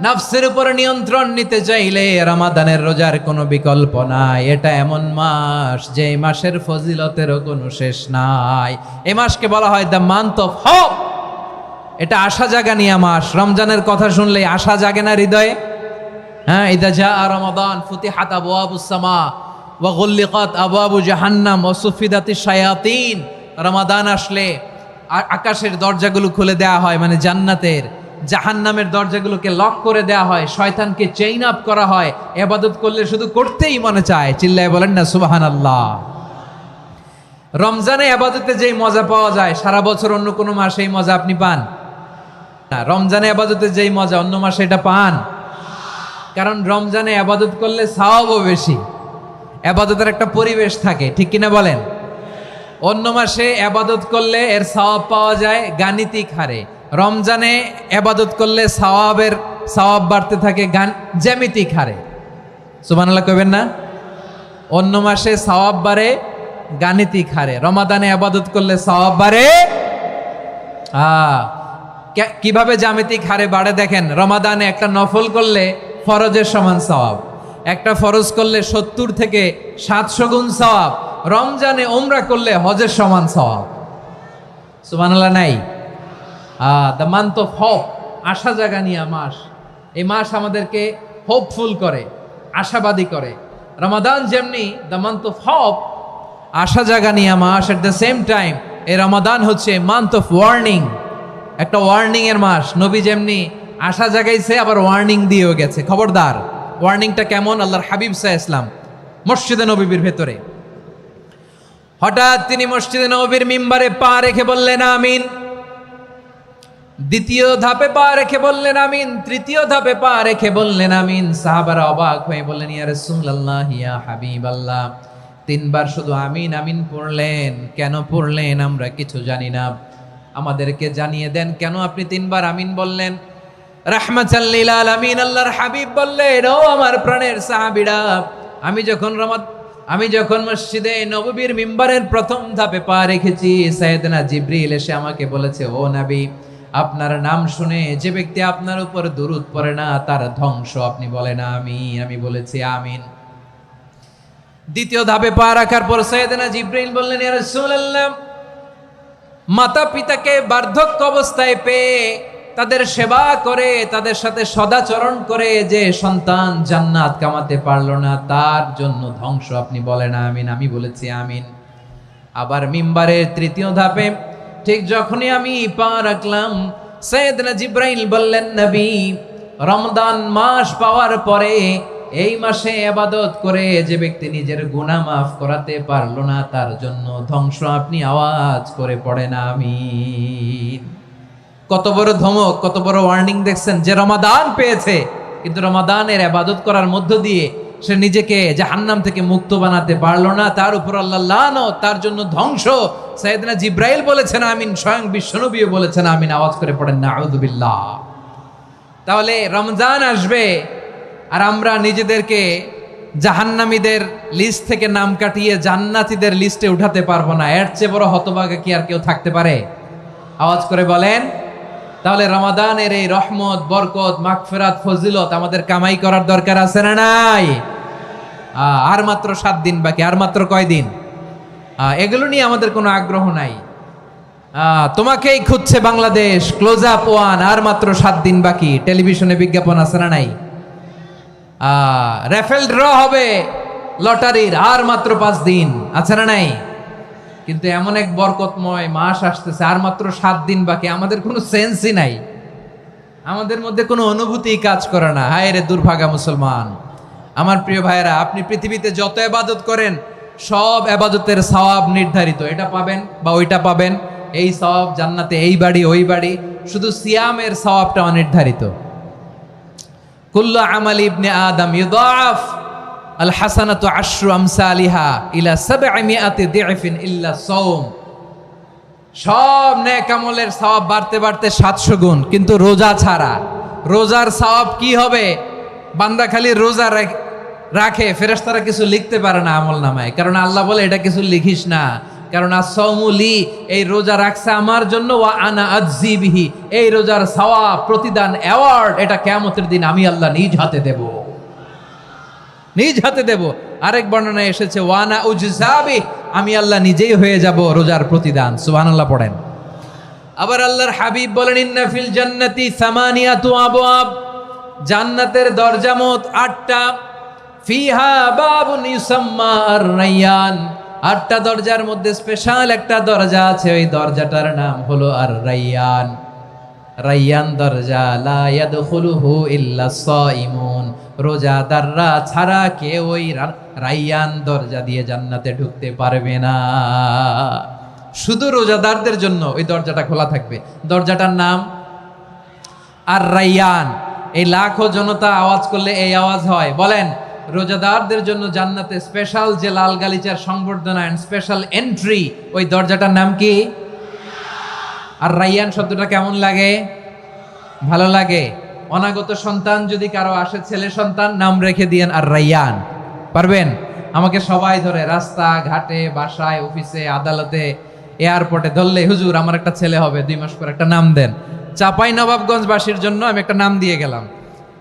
নফসের উপর নিয়ন্ত্রণ নিতে চাইলে রমাদানের রোজার কোনো বিকল্প নাই। এটা এমন মাস, যে মাসের ফজিলতেরও কোনো শেষ নাই। এই মাসকে বলা হয় দ্য মান্থ অফ হোপ। এটা আশা জাগানিয়া মাস। রমজানের কথা শুনলেই আশা জাগে না হৃদয়ে? ইদা জাআ রমাদান ফুতিহাত আবওয়াবুস সামা ওয়া গুল্লিকাত আবওয়াবু জাহান্নাম ওয়া সুফিদাতিশ শায়াতিন। রমাদান আসলে আকাশের দরজাগুলো খুলে দেয়া হয়, মানে জান্নাতের। জাহান্নামের দরজাগুলোকে লক করে দেয়া হয়, শয়তানকে চেইন আপ করা হয়। ইবাদত করলে শুধু করতেই মনে চায়। চিল্লায় বলেন না সুবহানাল্লাহ। রমজানে ইবাদতে যেই মজা পাওয়া যায়, সারা বছর অন্য কোনো মাসে এই মজা আপনি পান না। রমজানে ইবাদতে যেই মজা, অন্য মাসে এটা পান? কারণ রমজানে ইবাদত করলে সওয়াবও বেশি, ইবাদতের একটা পরিবেশ থাকে, ঠিক কিনা বলেন? অন্য মাসে ইবাদত করলে এর সওয়াব পাওয়া যায় গাণিতিক হারে, রমজানে ইবাদত করলে সওয়াব বাড়তে থাকে জ্যামিতিক হারে। সুবহানাল্লাহ কইবেন না? অন্য মাসে সওয়াব বাড়ে গাণিতিক হারে, রমাদানে ইবাদত করলে সওয়াব বাড়ে কিভাবে জ্যামিতিক হারে বাড়ে দেখেন। রমাদানে একটা নফল করলে ফরজের সমান সওয়াব, একটা ফরজ করলে 70 থেকে 700 গুণ সওয়াব। রমজানে উমরা করলে হজের সমান সওয়াব। সুবহানাল্লাহ নাই? দ্য মান্থ অফ হোপ, আশা জাগানিয়া মাস। এই মাস আমাদেরকে হোপফুল করে, আশাবাদী করে। রমাদান যেমনি দ্য মান্থ অফ হোপ, আশা জাগানিয়া মাস, এট দ্য সেম টাইম এই রমাদান হচ্ছে মান্থ অফ ওয়ার্নিং, একটা ওয়ার্নিং এর মাস। নবী যেমনি আশা জাগাইছে, আবার ওয়ার্নিং দিয়েও গেছে, খবরদার। ওয়ার্নিংটা কেমন? আল্লাহর হাবিব সাল্লাল্লাহু আলাইহি ওয়াসাল্লাম মসজিদে নববীর ভেতরে হঠাৎ তিনি মসজিদে নববীর মিম্বারে পা রেখে বললেন আমিন। দ্বিতীয় ধাপে পা রেখে বললেন আমিন, তৃতীয় ধাপে পা রেখে বললেন আমিন। সাহাবারা অবাক হয়ে বললেন, ইয়া রাসূলুল্লাহ, ইয়া হাবিবাল্লাহ, তিনবার শুধু আমিন আমিন পড়লেন, কেন পড়লেন আমরা কিছু জানি না, আমাদেরকে জানিয়ে দেন কেন আপনি তিনবার আমিন বললেন। রাহমাতাল লিল আলামিন আল্লাহর হাবিব বললেন, ও আমার প্রাণের সাহাবীরা, আমি যখন মসজিদে নববীর মিম্বারের প্রথম ধাপে পা রেখেছি, সাইয়েদনা জিবরিল এসে আমাকে বলেছে, ও নবী, আপনার নাম শুনে যে ব্যক্তি আপনার উপর দুরূদ পড়ে না তার ধ্বংস। আপনি বলেন আমিন। আমি বলেছি আমিন। দ্বিতীয় ধাপে পা রাখার পর সাইয়েদনা জিবরিল বললেন, ইয়া রাসূলুল্লাহ, মাতা পিতাকে বার্ধক্য অবস্থায় পেয়ে তাদের সেবা করে, তাদের সাথে সদাচরণ করে যে সন্তান জান্নাত কামাতে পারলো না, তার জন্য ধ্বংস। আপনি বলেন আমিন। আমি বলেছি আমিন। আবার মিম্বারের তৃতীয় ধাপে ঠিক যখনই আমি পা রাখলাম, সাইয়েদনা জিবরাইল বললেন, নবী, রমজান মাস পাওয়ার পরে এই মাসে ইবাদত করে যে ব্যক্তি নিজের গুনাহ মাফ করাতে পারলো না, তার জন্য ধ্বংস। আপনি আওয়াজ করে পড়েন আমিন। কত বড় ধমক, কত বড় ওয়ার্নিং দেখছেন। যে রমাদান পেয়েছে, কিন্তু রমাদানের ইবাদত করার মধ্য দিয়ে সে নিজেকে জাহান্নাম থেকে মুক্ত বানাতে পারলো না, তার উপর আল্লাহ লানত, তার জন্য ধ্বংস। সাইয়েদনা জিবরাইল বলেছেন আমিন, স্বয়ং বিশ্বনবীও বলেছেন আমিন। আওয়াজ করে পড়েন নাউযু বিল্লাহ। তাহলে রমজান আসবে আর আমরা নিজেদেরকে জাহান্নামীদের লিস্ট থেকে নাম কাটিয়ে জান্নাতীদের লিস্টে উঠাতে পারবো না। এর চেয়ে বড় হতভাগা কি আর কেউ থাকতে পারে? আওয়াজ করে বলেন। তাহলে রমাদানের এই রহমত, বরকত, মাগফিরাত, ফজিলত আমাদের কামাই করার দরকার আছে না নাই? আর মাত্র 7 দিন বাকি। আর মাত্র কয় দিন? এগুলো নিয়ে আমাদের কোনো আগ্রহ নাই। তোমাকেই খুঁজছে বাংলাদেশ, ক্লোজ আপ ওয়ান, আর মাত্র 7 দিন বাকি। টেলিভিশনে বিজ্ঞাপন আছে না নাই? রেফেল ড্র হবে লটারির, আর মাত্র 5 দিন, আছে না নাই? কিন্তু এমন এক বরকতময় মাস আসতেছে, আর মাত্র 7 দিন বাকি। আমাদের কোনো সেন্সই নাই, আমাদের মধ্যে কোনো অনুভূতি কাজ করে না। হায় রে দুর্ভাগা মুসলমান। আমার প্রিয় ভাইয়েরা, আপনি পৃথিবীতে যত ইবাদত করেন, সব ইবাদতের সওয়াব নির্ধারিত। এটা পাবেন বা ওইটা পাবেন, এই সওয়াব জান্নাতে, এই বাড়ি ওই বাড়ি। শুধু সিয়ামের সওয়াবটা অনির্ধারিত। কুল্লু আমালি ইবনে আদম ইউদাফ আল হাসানাতু আশরু আমসালিহা ইলা 700 দি'ফিন ইল্লা সাওম। সব নেক আমলের সওয়াব বাড়তে বাড়তে 700 গুণ, কিন্তু রোজা ছাড়া। রোজার সওয়াব কি হবে? বান্দা খালি রোজা রাখে, ফেরেশতারা কিছু লিখতে পারে না আমলনামায়, কারণ আল্লাহ বলে এটা কিছু লিখিস না, কারণ as-সাওমু লি, এই রোজা রাখছে আমার জন্য, ওয়া আনা আজজি বিহি, এই রোজার সওয়াব, প্রতিদান, অ্যাওয়ার্ড, এটা কিয়ামতের দিন আমি আল্লাহ নিজ হাতে দেব, নিজ হাতে দেব। আরেক বর্ণনায় এসেছে ওয়ানা উজজাবি, আমি আল্লাহ নিজেই হয়ে যাব রোজার প্রতিদান। সুবহানাল্লাহ পড়েন। আবার আল্লাহর হাবিব বলেন, ইন্না ফিল জান্নাতি 8 আবওয়াব, জান্নাতের দরজা মোট 8টা। ফিহা বাবুন ইউসাম্মা আর-রায়্যান, 8টা দরজার মধ্যে স্পেশাল একটা দরজা আছে, ওই দরজাটার নাম হলো আর-রায়্যান। রায়্যান দরজা, লা ইয়াদখুলুহু ইল্লা সাইমুন, রোজাদাররা ছাড়া কেউ ওই রায়্যান দরজা দিয়ে জান্নাতে ঢুকতে পারবে না। শুধু রোজাদারদের জন্য ওই দরজাটা খোলা থাকবে। দরজাটার নাম আর-রায়্যান। এই লাখো জনতা আওয়াজ করলে এই আওয়াজ হয়। বলেন, রোজাদারদের জন্য জান্নাতে স্পেশাল যে লাল গালিচার সংবর্ধনা এন্ড স্পেশাল এন্ট্রি, ওই দরজাটার নাম কি? আর-রায়্যান শব্দটা কেমন লাগে? ভালো লাগে। অনাগত সন্তান যদি কারো আসে, ছেলে সন্তান, নাম রেখে দিয়েন আর-রায়্যান। পারবেন? আমাকে সবাই ধরে রাস্তা ঘাটে, বাসায়, অফিসে, আদালতে, এয়ারপোর্টে ধরলে, হুজুর আমার একটা ছেলে হবে 2 মাস পর, একটা নাম দেন। চাপাই নবাবগঞ্জবাসীর জন্য আমি একটা নাম দিয়ে গেলাম।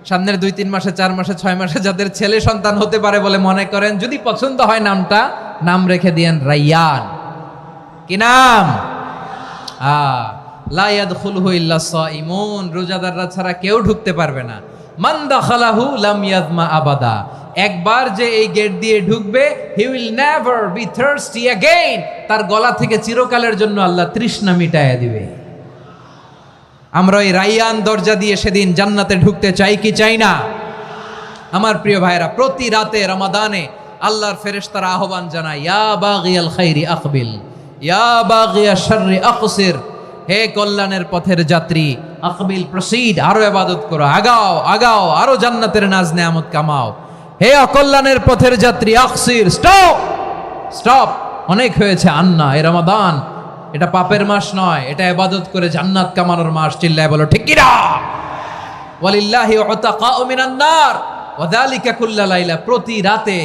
সামনের 2-3 মাসে, 4 মাসে, 6 মাসে যাদের ছেলে সন্তান হতে পারে বলে মনে করেন, যদি পছন্দ হয় নামটা, নাম রেখে দিয়েন রায়্যান। কি নাম? লা ইয়াদখুলহু ইল্লা সাইমুন, রোজাদাররা ছাড়া কেউ ঢুকতে পারবে না। মান দাখালাহু লাম ইয়াযমা আবাদা, একবার যে এই গেট দিয়ে ঢুকবে, he will never be thirsty again, তার গলা থেকে চিরকালের জন্য আল্লাহ তৃষ্ণা মিটাইয়া দিবে। আমরা ওই রাইয়ান দরজা দিয়ে সেদিন জান্নাতে ঢুকতে চাই কি চাই না? আমার প্রিয় ভাইরা, প্রতি রাতে রমাদানে আল্লাহর ফেরেশতারা আহ্বান জানায়, ইয়া বাগিয়াল খাইরি আকবিল, ইয়া বাগিয়াশ শাররি আকসির, হে কল্যাণের পথের যাত্রী, আকবিল প্রসিড, আরো ইবাদত করো, আগাও আগাও, আরো জান্নাতের নাজ নেয়ামত কামাও। হে অকল্যাণের পথের যাত্রী, আকসির, স্টপ স্টপ, অনেক হয়েছে। আন্না, এ রমাদান এটা পাপের মাস নয়, এটা ইবাদত করে জান্নাত কামানোর মাস। চিল্লায় বলো ঠিক কিনা? ওয়ালিল্লাহি উতাকাউ মিনান নার ওয়া যালিকা কুল্লা লাইলা, প্রতি রাতে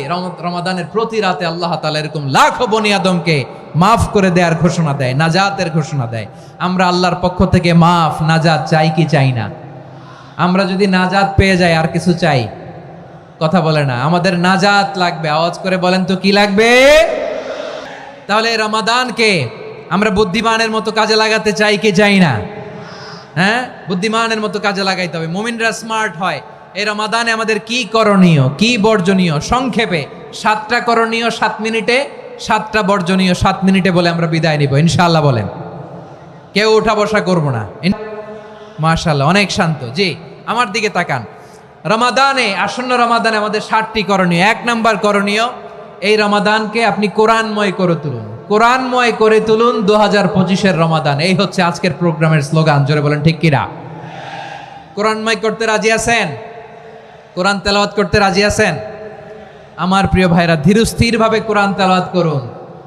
রমাদানের প্রতি রাতে আল্লাহ তাআলা এরকম লাখো বনি আদমকে মাফ করে দেওয়ার ঘোষণা দেয়, নাজাতের ঘোষণা দেয়। আমরা আল্লাহর পক্ষ থেকে মাফ, নাজাত চাই কি চাই না? আমরা যদি নাজাত পেয়ে যাই আর কিছু চাই? কথা বলে না, আমাদের নাজাত লাগবে। আওয়াজ করে বলেন তো কি লাগবে? তাহলে রমাদানকে আমরা বুদ্ধিমানের মতো কাজে লাগাতে চাই কি চাই না? হ্যাঁ, বুদ্ধিমানের মতো কাজে লাগাইতে হবে। মুমিনরা স্মার্ট হয়। এই রমাদানে আমাদের কি করণীয়, কি বর্জনীয়? সংক্ষেপে 7টা করণীয় 7 মিনিটে, 7টা বর্জনীয় 7 মিনিটে বলে আমরা বিদায় নিব ইনশাআল্লাহ। বলেন, কেউ উঠা বসা করব না। মাশাআল্লাহ, অনেক শান্ত। জি, আমার দিকে তাকান। রমাদানে, আসন্ন রমাদানে আমাদের 7টি করণীয়। 1 নাম্বার করণীয়, এই রমাদানকে আপনি কোরআনময় করে তুলুন। কোরআনময় করে তুলুন 2025-এর রমাদান। এই হচ্ছে আজকের প্রোগ্রামের স্লোগান। জোরে বলেন ঠিক কিনা? কোরআনময় করতে রাজি আছেন? কোরআন তেলাওয়াত করতে রাজি আছেন? আমার প্রিয় ভাইরা, ধীরস্থির ভাবে কোরআন তেলাওয়াত করুন,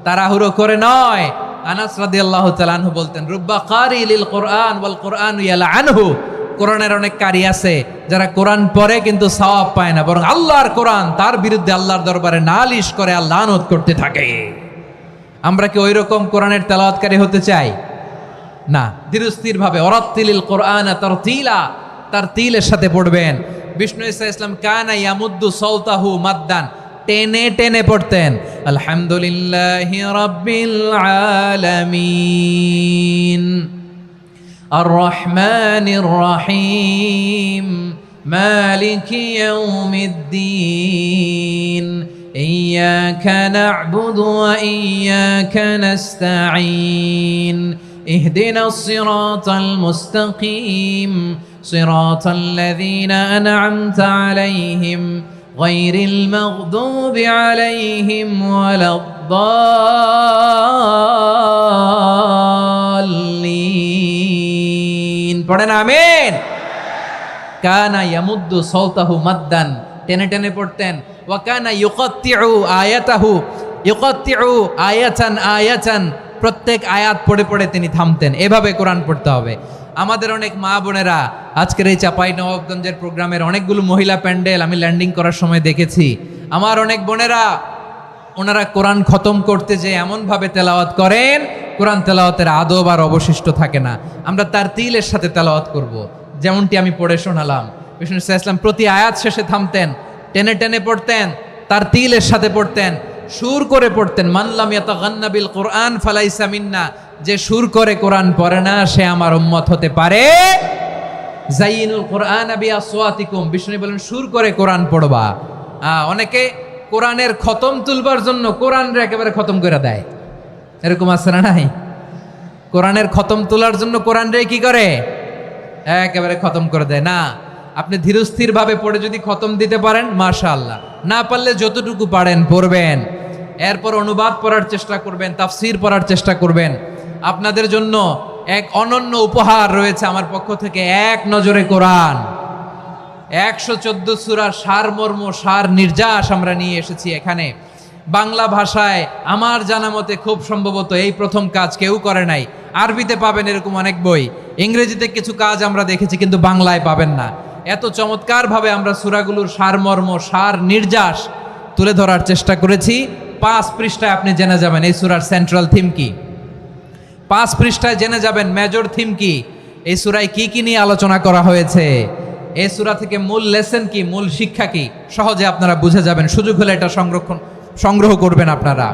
তাড়াহুড়ো করে নয়। আনাস রাদিয়াল্লাহু তাআলা আনহু বলতেন, রুব্বা কারি লিল কোরআন ওয়াল কোরআন ইয়ালআনহু, কোরআনের অনেক কারি আছে যারা কোরআন পড়ে কিন্তু সওয়াব পায় না, বরং আল্লাহর কোরআন তার বিরুদ্ধে আল্লাহর দরবারে নালিশ করে আর লানত করতে থাকে। আমরা কি ওইরকম কোরআনের তেলাওয়াতকারী হতে চাই? না। ধীরস্থির ভাবে, ওয়ারাত্তিলিল কোরআন তারতিলা, তার তিলের সাথে পড়বেন। বিষ্ণু ঈসা ইসলাম কানা ইয়ামুদ্দু সাওতাহু মাদ্দান, টেনে টেনে পড়তেন। আলহামদুলিল্লাহি রাব্বিল আলামিন আর রহমানির রহিম মালিকি ইয়াউমিদ্দিন ইয়্যাকা না'বুদু ওয়া ইয়্যাকা নাস্তাঈন ইহদিনাস সিরাতাল মুস্তাকিম সিরাতাল লাযীনা আন'আমতা আলাইহিম গায়রিল মাগদুবি আলাইহিম ওয়ালাদ-দাল্লিন। পড়েন আমিন। কানা ইয়ামুদ্দু সাওতাহু মাদ্দান, টেনে টেনে পড়তেন। ওয়া কানা ইউকাত্তিউ আয়াতাহু, ইউকাত্তিউ আয়াতান আয়াতান, প্রত্যেক আয়াত পড়ে পড়ে তিনি থামতেন। এভাবে কোরআন পড়তে হবে। আমাদের অনেক মা বোনেরা আজকের এই চাঁপাইনবাবগঞ্জের প্রোগ্রামের অনেকগুলো মহিলা প্যান্ডেল আমি ল্যান্ডিং করার সময় দেখেছি। আমার অনেক বোনেরা, ওনারা কোরআন খতম করতে যে এমনভাবে তেলাওয়াত করেন, কোরআন তেলাওয়াতের আদব আর অবশিষ্ট থাকে না। আমরা তার তিলের সাথে তেলাওয়াত করব, যেমনটি আমি পড়ে শোনালাম। বিষ্ণু ইসলাম প্রতি আয়াত শেষে থামতেন, টেনে টেনে পড়তেন, তার তিলের সাথে পড়তেন, সুর করে পড়তেন। মানলাম ইয়াতাগান্না বিল কোরআন ফালাইসা মিন্না, যে সুর করে কোরআন পড়ে না সে আমার উম্মত হতে পারে। জাইনুল কোরআন বিআসওয়াতিকুম, বিষ্ণু বলেন সুর করে কোরআন পড়বা। অনেকে কোরআনের খতম তুলবার জন্য কোরআনরে একেবারে খতম করে দেয়, এরকম আছে না নাই? কোরআনের খতম তোলার জন্য কোরআনরে কি করে? একেবারে খতম করে দেয়। না, আপনি ধীরস্থির ভাবে পড়ে যদি খতম দিতে পারেন মাশাআল্লাহ, না পারলে যতটুকু পারেন পড়বেন। এরপর অনুবাদ পড়ার চেষ্টা করবেন, তাফসীর পড়ার চেষ্টা করবেন। আপনাদের জন্য এক অনন্য উপহার রয়েছে আমার পক্ষ থেকে, এক নজরে কোরআন। 114 সূরার সারমর্ম, সার নির্যাস আমরা নিয়ে এসেছি এখানে। বাংলা ভাষায় আমার জানা মতে খুব সম্ভবত এই প্রথম কাজ কেউ করে নাই। আরবিতে পাবেন এরকম অনেক বই, ইংরেজিতে কিছু কাজ আমরা দেখেছি, কিন্তু বাংলায় পাবেন না। এত চমৎকারভাবে আমরা সূরাগুলোর সারমর্ম, সার নির্যাস তুলে ধরার চেষ্টা করেছি। 5 পৃষ্ঠায় আপনি জেনে যাবেন এই সূরার সেন্ট্রাল থিম কি। 5 পৃষ্ঠায় জেনে যাবেন মেজর থিম কি, এই সূরায় কি কি নিয়ে আলোচনা করা হয়েছে, এই সূরা থেকে মূল লেসন কি, মূল শিক্ষা কি, সহজে আপনারা বুঝে যাবেন। সুযোগ হলে এটা সংগ্রহ করবেন। আপনারা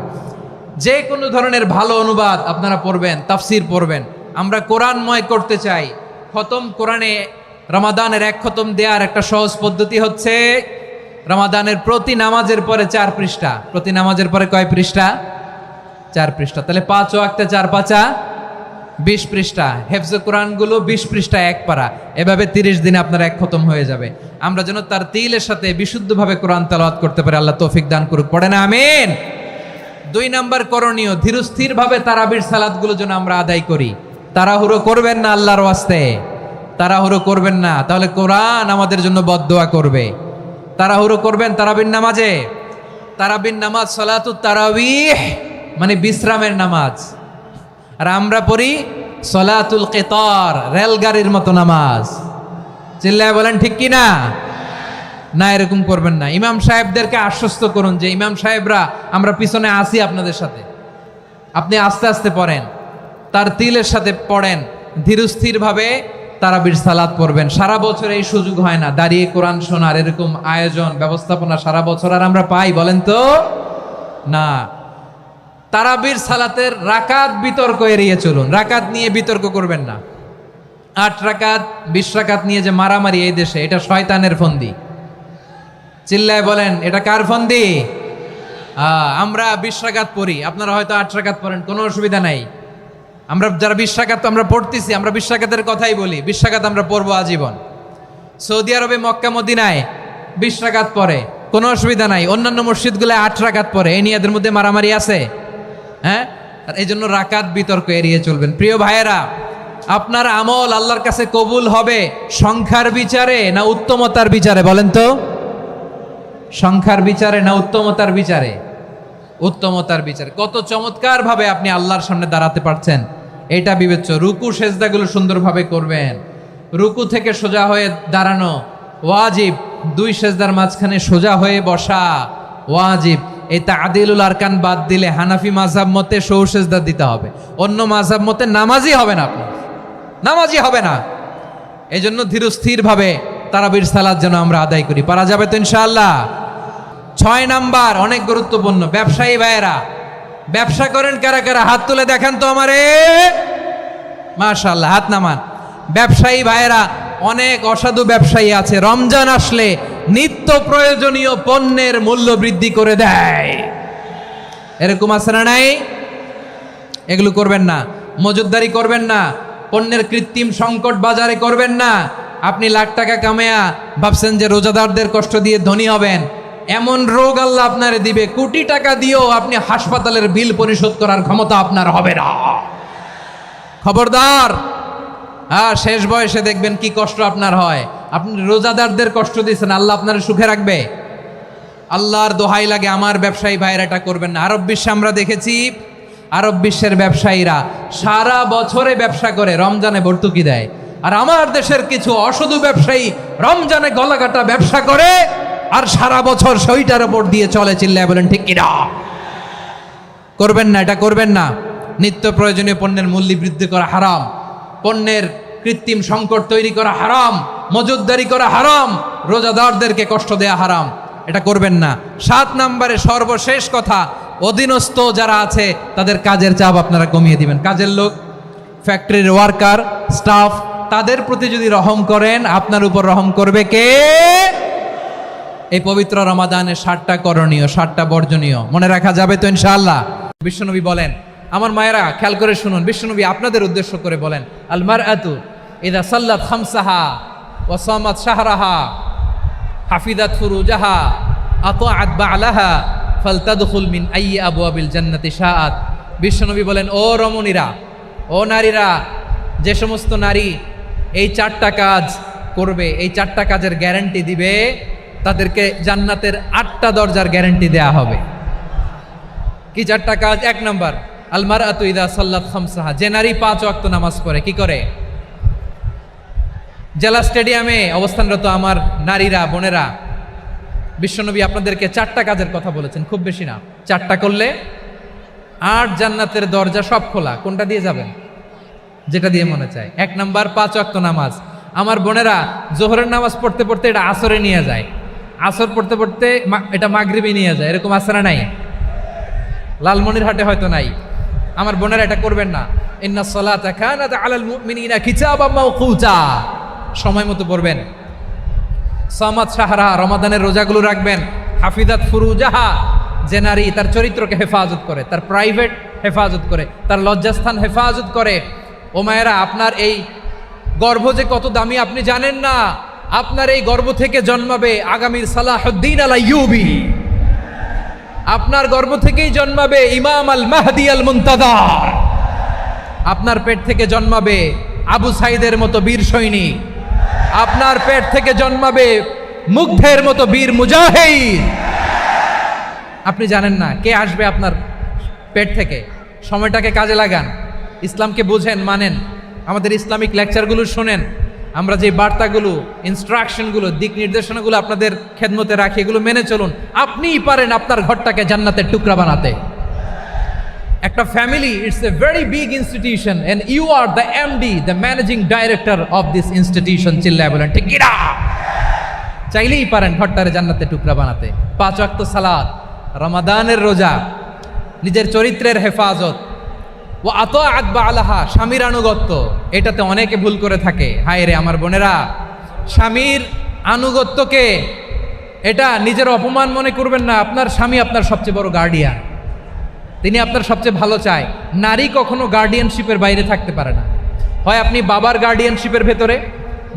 যে কোনো ধরনের ভালো অনুবাদ আপনারা পড়বেন, তাফসীর পড়বেন, আমরা কোরআনময় করতে চাই। খতম কোরআনে রমাদানের এক খতম দেওয়ার একটা সহজ পদ্ধতি হচ্ছে রমাদানের প্রতি নামাজের পরে 4 পৃষ্ঠা। প্রতি নামাজের পরে কয় পৃষ্ঠা? 4 পৃষ্ঠা। তাহলে 5 ওয়াক্তে 4 পাঁচা 20 পৃষ্ঠা। হেফজে কোরআনগুলো 20 পৃষ্ঠা এক পারা। এভাবে 30 দিনে আপনার এক খতম হয়ে যাবে। আমরা যেন তার তিলের সাথে বিশুদ্ধভাবে কোরআন তেলাওয়াত করতে পারি, আল্লাহ তৌফিক দান করুক। পড়ে না আমিন। 2 নাম্বার করণীয়, ধীরস্থিরভাবে তারাবির সালাতগুলো যেন আমরা আদায় করি। তাড়াহুড়ো করবেন না আল্লাহর ওয়াস্তে, তাড়াহুড়ো করবেন না, তাহলে কোরআন আমাদের জন্য বদদোয়া করবে। তাড়াহুড়ো করবেন তারাবির নামাজে। তারাবির নামাজ সালাতুত তারাবিহ মানে বিশ্রামের নামাজ। আর আমরা পড়ি সলাতুল কিতার, রেলগাড়ির মতো নামাজ। চিল্লায় বলেন ঠিক কি না? না, এরকম করবেন না। ইমাম সাহেবদেরকে আশ্বস্ত করুন যে ইমাম সাহেবরা আমরা পিছনে আসি আপনাদের সাথে, আপনি আস্তে আস্তে পড়েন, তার তিলের সাথে পড়েন, ধীরস্থিরভাবে তারাবির সালাত পড়বেন। সারা বছর এই সুযোগ হয় না দাঁড়িয়ে কোরআন শোনার, এরকম আয়োজন ব্যবস্থাপনা সারা বছর আর আমরা পাই বলেন তো না। তারাবির সালাতের রাকাত বিতর্ক এড়িয়ে চলুন, রাকাত নিয়ে বিতর্ক করবেন না। 8 রাকাত 20 রাকাত নিয়ে যে মারামারি এই দেশে, এটা শয়তানের ফন্দি। চিল্লায় বলেন এটা কার ফন্দি? আমরা 20 রাকাত পড়ি, আপনারা হয়তো 8 রাকাত পড়েন, কোনো অসুবিধা নাই। আমরা যারা 20 রাকাত আমরা পড়তেছি, আমরা 20 রাকাতের কথাই বলি, 20 রাকাত আমরা পড়বো আজীবন। সৌদি আরবে মক্কা মদিনায় 20 রাকাত পড়ে, কোনো অসুবিধা নাই। অন্যান্য মসজিদগুলো 8 রাকাত পড়ে, এই নিয়ে এদের মধ্যে মারামারি আছে? হ্যাঁ, আর এই জন্য রাকাত বিতর্ক এড়িয়ে চলবেন। প্রিয় ভাইয়েরা, আপনার আমল আল্লাহর কাছে কবুল হবে সংখ্যার বিচারে না উত্তমতার বিচারে? বলেন তো, সংখ্যার বিচারে না উত্তমতার বিচারে? উত্তমতার বিচারে। কত চমৎকার ভাবে আপনি আল্লাহর সামনে দাঁড়াতে পারছেন এটা বিবেচ্য। রুকু সেজদাগুলো সুন্দরভাবে করবেন। রুকু থেকে সোজা হয়ে দাঁড়ানো ওয়াজিব, 2 সেজদার মাঝখানে সোজা হয়ে বসা ওয়াজিব। এই তাদিলুল আরকান বাদ দিলে হানাফি মাযহাব মতে সৌ সেজদা দিতে হবে, অন্য মাযহাব মতে নামাজই হবে না, আপনি নামাজই হবে না। এই জন্য ধীরস্থিরভাবে তারাবির সালাত যেন আমরা আদায় করি। পারা যাবে তো ইনশাআল্লাহ? 6 নাম্বার অনেক গুরুত্বপূর্ণ। ব্যবসায়ী ভাইয়েরা, ব্যবসা করেন কারা কারা? হাত তুলে দেখান তো আমারে। মাশাআল্লাহ, হাত নামান। ব্যবসায়ী ভাইয়েরা, অনেক অসাধু ব্যবসায়ী আছে, রমজান আসলে নিত্য প্রয়োজনীয় পণ্যের মূল্য বৃদ্ধি করে দেয়। এরকম আছে না নাই? এগুলো করবেন না, মজুদদারি করবেন না, পণ্যের কৃত্রিম সংকট বাজারে করবেন না। আপনি লাখ টাকা কামায়া ভাবছেন যে রোজাদারদের কষ্ট দিয়ে ধনী হবেন, এমন রোগ আল্লাহ আপনারে দিবে, কোটি টাকা দিয়েও আপনি হাসপাতালের বিল পরিশোধ করার ক্ষমতা আপনার হবে না। খবরদার। শেষ বয়সে দেখবেন কি কষ্ট আপনার হয়। আপনি রোজাদারদের কষ্ট দিয়েছেন, আল্লাহ আপনার সুখে রাখবে? আল্লাহর দোহাই লাগে, আমার ব্যবসায়ী ভাইয়েরা এটা করবেন না। আরব বিশ্বে আমরা দেখেছি, আরব বিশ্বের ব্যবসায়ীরা সারা বছরে ব্যবসা করে, রমজানে ভর্তুকি দেয়। আর আমার দেশের কিছু অসাধু ব্যবসায়ী রমজানে গলাকাটা ব্যবসা করে আর সারা বছর সইটার উপর দিয়ে চলে। চিল্লায় বলেন ঠিক কিনা? করবেন না, এটা করবেন না। নিত্য প্রয়োজনীয় পণ্যের মূল্য বৃদ্ধি করা হারাম, পণ্যের কৃত্রিম সংকট তৈরি করা হারাম, মজুদদারি করা হারাম, রোজাদারদেরকে কষ্ট দেয়া হারাম, এটা করবেন না। 7 নম্বরে সর্বশেষ কথা, অধীনস্থ যারা আছে তাদের কাজের চাপ আপনারা কমিয়ে দিবেন। কাজের লোক, ফ্যাক্টরির ওয়ার্কার, স্টাফ, তাদের প্রতি যদি রহম করেন, আপনার উপর রহম করবে কে? এই পবিত্র রমাদানের 7টা করণীয়, 7টা বর্জনীয় মনে রাখা যাবে তো ইনশাআল্লাহ? বিশ্বনবী বলেন, আমার মায়েরা খেয়াল করে শুনুন, বিশ্বনবী আপনাদের উদ্দেশ্য করে বলেন, আল মারআতু ইযা সাল্লাত খামসাহা ওয়া সামাত শাহরাহা হাফিজাত ফুরুজাহা আতাআত বা'লাহা ফালতাদখুল মিন আইয়ি আবওয়াবিল জান্নাতি শাআত। বিশ্বনবী বলেন, ও রমণীরা, ও নারীরা, যে সমস্ত নারী এই 4টা কাজ করবে, এই 4টা কাজের গ্যারান্টি দিবে, তাদেরকে জান্নাতের 8টা দরজার গ্যারান্টি দেয়া হবে। কি 4টা কাজ? 1 নম্বর, আল মারআতু ইযা সাল্লাত খামসাহা, যে নারী 5 ওয়াক্ত নামাজ পড়ে। কি করে? জেলা স্টেডিয়ামে অবস্থানরত আমার নারীরা, বোনেরা, বিশ্বনবী আপনাদেরকে 4টা কাজের কথা বলেছেন, খুব বেশি না। 4টা করলে 8 জান্নাতের দরজা সব খোলা। কোনটা দিয়ে যাবেন? যেটা দিয়ে মনে চায়। 1 নম্বর 5 ওয়াক্ত নামাজ। আমার বোনেরা জোহরের নামাজ পড়তে পড়তে এটা আসরে নিয়ে যায়, আসর পড়তে পড়তে এটা মাগরিবে নিয়ে যায়। এরকম আছে না নাই? লালমনিরহাটে হয়তো নাই। আমার বোনেরা এটা করবেন না। ইন্নাস সালাতা কানাত আলাল মুমিনিনা কিতাবাম মাওকুতা, সময় মতো পড়বেন। সামাত শাহরা, রমাদানের রোজাগুলো রাখবেন। হাফিজাত ফুরুজাহা, যে নারী তার চরিত্রকে হেফাজত করে, তার প্রাইভেট হেফাজত করে, তার লজ্জাস্থান হেফাজত করে। ও মায়েরা, আপনার এই গর্ভ যে কত দামি আপনি জানেন না। আপনার এই গর্ভ থেকে জন্মাবে আগামীর সালাহুদ্দিন আল আইয়ুবী। আপনার গর্ভ থেকেই জন্মাবে ইমাম আল মাহদি আল মুনতাজার। আপনার পেট থেকে জন্মাবে আবু সাইদের মতো বীর সৈনিক। আপনার পেট থেকে জন্মাবে মুগ্ধের মতো বীর মুজাহিদ। আপনি জানেন না কে আসবে আপনার পেট থেকে। সময়টাকে কাজে লাগান, ইসলামকে বুঝেন, মানেন, আমাদের ইসলামিক লেকচারগুলো শোনেন। আমরা যে বার্তাগুলো, ইনস্ট্রাকশনগুলো, দিক নির্দেশনাগুলো আপনাদের খেদমতে রাখি, এগুলো মেনে চলুন। আপনিই পারেন আপনার ঘরটাকে জান্নাতের টুকরা বানাতে। একটা family, it's a very big institution and you are the MD, the managing director of this institution. চিল্লায় বলেন ঠিক কিনা? চাইলেই পারেন ঘরটারে জান্নাতের টুকরা বানাতে। 5 ওয়াক্ত সালাত, রমাদানের রোজা, নিজের চরিত্রের হেফাজত, ও আতাআত বালাহা, স্বামীর আনুগত্য। এটাতে অনেকে ভুল করে থাকে। হায় রে আমার বোনেরা, স্বামীর আনুগত্যকে এটা নিজের অপমান মনে করবেন না। আপনার স্বামী আপনার সবচেয়ে বড় গার্ডিয়ান, তিনি আপনার সবচেয়ে ভালো চায়। নারী কখনো গার্ডিয়ানশিপের বাইরে থাকতে পারে না। হয় আপনি বাবার গার্ডিয়ানশিপের ভেতরে,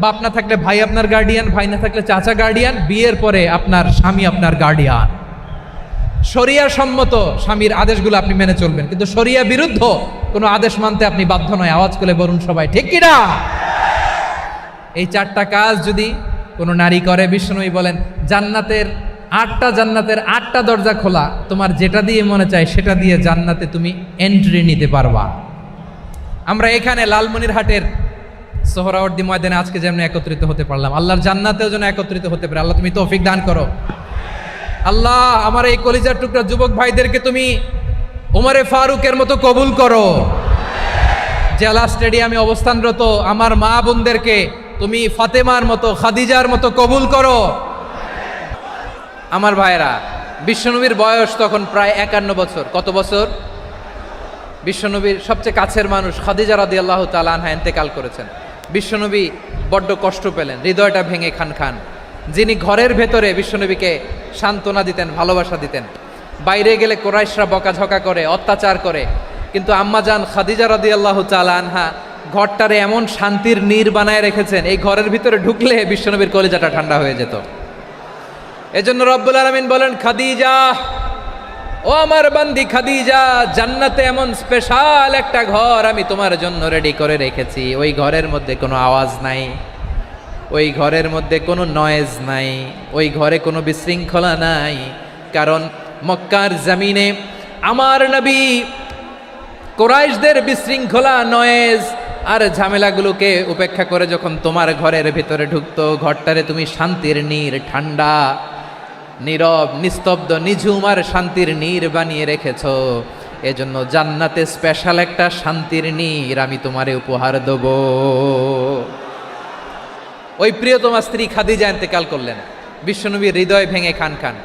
বাপ না থাকলে ভাই আপনার গার্ডিয়ান, ভাই না থাকলে চাচা গার্ডিয়ান, বিয়ের পরে আপনার স্বামী আপনার গার্ডিয়ান। শরিয়া সম্মত স্বামীর আদেশগুলো আপনি মেনে চলবেন, কিন্তু শরিয়া বিরুদ্ধ কোনো আদেশ মানতে আপনি বাধ্য নয়। আওয়াজ করে বলুন সবাই ঠিক কিনা? এই 4টা কাজ যদি কোনো নারী করে, বিষ্ণুই বলেন জান্নাতের 8টা দরজা খোলা, তোমার যেটা দিয়ে মনে চায় সেটা দিয়ে জান্নাতে তুমি এন্ট্রি নিতে পারবা। আমরা এখানে লালমনিরহাটের সোহরাওয়ার্দী ময়দানে আজকে যেমন একত্রিত হতে পারলাম, আল্লাহর জান্নাতেও যেন একত্রিত হতে পারে। আল্লাহ তুমি তৌফিক দান করো। আল্লাহ আমার এই কলিজার টুকরা যুবক ভাইদেরকে তুমি ওমরে ফারুকের মতো কবুল করো। জেলা স্টেডিয়ামে অবস্থানরত আমার মা বোনদেরকে তুমি ফাতেমার মতো, খাদিজার মতো কবুল করো। আমার ভাইরা, বিশ্বনবীর বয়স তখন প্রায় 51 বছর। কত বছর? বিশ্বনবীর সবচেয়ে কাছের মানুষ খাদিজা রাদিয়াল্লাহু তাআলা আনহা ইন্তেকাল করেছেন। বিশ্বনবী বড্ড কষ্ট পেলেন, হৃদয়টা ভেঙে খান খান। যিনি ঘরের ভেতরে বিশ্বনবীকে সান্ত্বনা দিতেন, ভালোবাসা দিতেন, বাইরে গেলে কোরাইশরা বকাঝকা করে, অত্যাচার করে, কিন্তু আম্মাজান খাদিজা রাদিয়াল্লাহু তাআলা আনহা ঘরটারে এমন শান্তির নীড় বানায় রেখেছেন, এই ঘরের ভিতরে ঢুকলে বিশ্বনবীর কলিজাটা ঠান্ডা হয়ে যেত। এজন্য রব্বুল আলামিন বলেন, খাদিজা, ও আমার বান্দি খাদিজা, জান্নাতে এমন স্পেশাল একটা ঘর আমি তোমার জন্য রেডি করে রেখেছি। ওই ঘরের মধ্যে কোনো আওয়াজ নাই, ওই ঘরের মধ্যে কোনো নয়েজ নাই, ওই ঘরে কোনো বিশৃঙ্খলা নাই। কারণ মক্কার জমিনে আমার নবী কুরাইশদের বিশৃঙ্খলা, নয়েজ আর ঝামেলাগুলোকে উপেক্ষা করে যখন তোমার ঘরের ভিতরে ঢুকতো, ঘরটারে তুমি শান্তির নীড়, ঠান্ডা, নীরব, নিস্তব্ধ, নিঝুম আর শান্তির নীড় বানিয়ে রেখেছো। এজন্য জান্নাতে স্পেশাল একটা শান্তির নীড় আমি তোমারে উপহার দেব। ওই প্রিয়তমা স্ত্রী খাদিজা ইন্তেকাল করলেন, বিশ্বনবীর হৃদয় ভেঙে খান খান।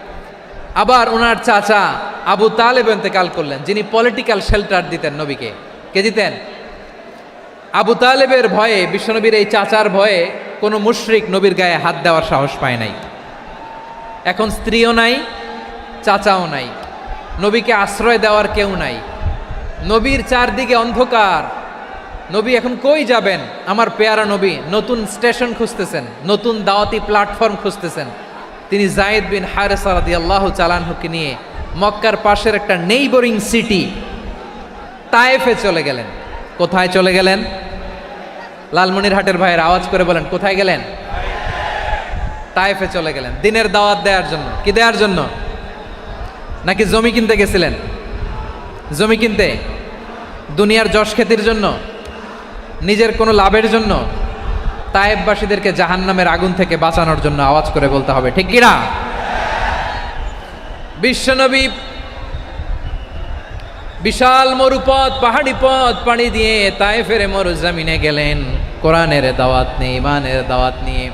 আবার ওনার চাচা আবু তালেব ইন্তেকাল করলেন, যিনি পলিটিক্যাল শেল্টার দিতেন নবীকে। কে দিতেন? আবু তালেবের ভয়ে, বিশ্বনবীর এই চাচার ভয়ে কোনো মুশরিক নবীর গায়ে হাত দেওয়ার সাহস পায় নাই। এখন স্ত্রীও নাই, চাচাও নাই, নবীকে আশ্রয় দেওয়ার কেউ নাই। নবীর চারদিকে অন্ধকার। নবী এখন কই যাবেন? আমার পেয়ারা নবী নতুন স্টেশন খুঁজতেছেন, নতুন দাওয়াতি প্ল্যাটফর্ম খুঁজতেছেন। তিনি যায়েদ বিন হারেসা রাদিয়াল্লাহু তাআলা আনহুকে নিয়ে মক্কার পাশের একটা নেইবরিং সিটি তায়েফে চলে গেলেন। কোথায় চলে গেলেন? লালমনিরহাটের ভাইয়ের আওয়াজ করে বলেন, কোথায় গেলেন? তায়েফে চলে গেলেন দিনের দাওয়াত দেওয়ার জন্য। কি দেওয়ার জন্য? নাকি জমি কিনতে গেছিলেন? জমি কিনতে, দুনিয়ার যশ খ্যাতির জন্য, নিজের কোনো লাভের জন্য? তায়েফবাসীদেরকে জাহান্নামের আগুন থেকে বাঁচানোর জন্য। আওয়াজ করে বলতে হবে ঠিক কিনা? বিশ্বনবী বিশাল মরুপথ, পাহাড়ি পথ পাড়ি দিয়ে তায়েফের মরুজমিনে গেলেন কোরআনের দাওয়াত নিয়ে, ইমানের দাওয়াত নিয়ে।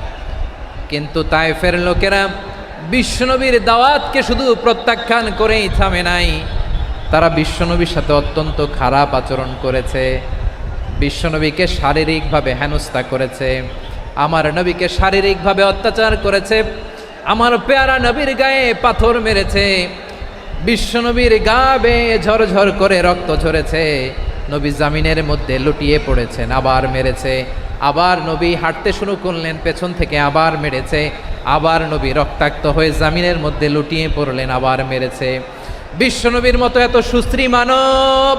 কিন্তু তায়েফের লোকেরা বিশ্বনবীর দাওয়াতকে শুধু প্রত্যাখ্যান করেই থামে নাই, তারা বিশ্বনবীর সাথে অত্যন্ত খারাপ আচরণ করেছে। বিশ্বনবীকে শারীরিকভাবে হেনস্থা করেছে, আমার নবীকে শারীরিকভাবে অত্যাচার করেছে, আমার পেয়ারা নবীর গায়ে পাথর মেরেছে, বিশ্বনবীর গা বেয়ে ঝরঝর করে রক্ত ঝরেছে, নবী জামিনের মধ্যে লুটিয়ে পড়েছেন, আবার মেরেছে, আবার নবী হাঁটতে শুরু করলেন, পেছন থেকে আবার মেরেছে, আবার নবী রক্তাক্ত হয়ে জামিনের মধ্যে লুটিয়ে পড়লেন, আবার মেরেছে। বিশ্বনবীর মতো এত সুশ্রী মানব,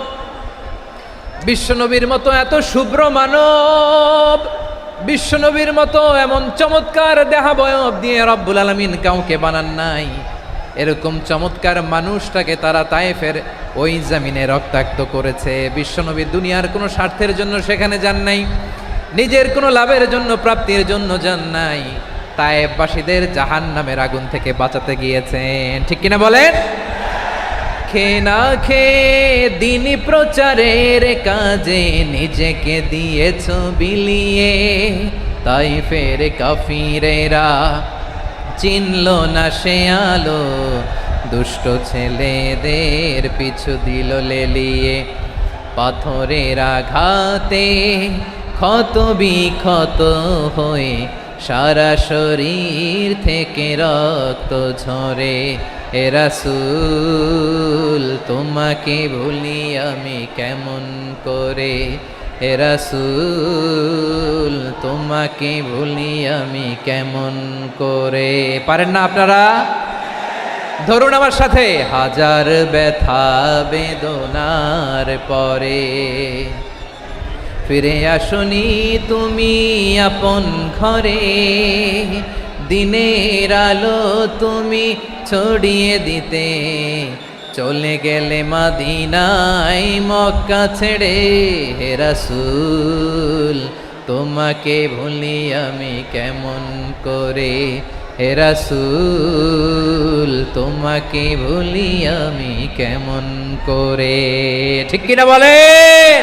বিশ্বনবীর মতো এত শুভ্র মানব, বিশ্বনবীর মতো এমন চমৎকার দেহাবয়ব দিয়ে রব্বুল আলামিন কাউকে বানান নাই। এরকম চমৎকার মানুষটাকে তারা তায়েফের ওই জমিনে রক্তাক্ত করেছে। বিশ্বনবী দুনিয়ার কোনো স্বার্থের জন্য সেখানে যান নাই, নিজের কোনো লাভের জন্য, প্রাপ্তির জন্য যান নাই, তায়েফবাসীদের জাহান্নামের আগুন থেকে বাঁচাতে গিয়েছেন। ঠিক কিনা বলেন? খেয়ে না খেয়ে দিনী প্রচারের কাজে নিজেকে দিয়েছ বিলিয়ে, তাইফের কাফিরেরা চিনল না সে আলো, দুষ্ট ছেলেদের পিছু দিল লেলিয়ে, পাথরের আঘাতে ক্ষত বিক্ষত হয়ে সারা শরীর থেকে রক্ত ঝরে। এ রাসূল তোমাকে ভুলি আমি কেমন করে, হে রাসূল তোমাকে ভুলি আমি কেমন করে। পারেন না আপনারা? ধরুন আমার সাথে। হাজার ব্যথা বেদনার পরে ফিরে আসনি তুমি আপন ঘরে, দিনের আলো তুমি ছড়িয়ে দিতে, চলে গেলে মদিনায় মক্কা ছেড়ে। হে রাসূল তোমাকে ভুলি আমি কেমন করে, হে রাসূল তোমাকে ভুলি আমি কেমন করে। ঠিক কিনা বলেন?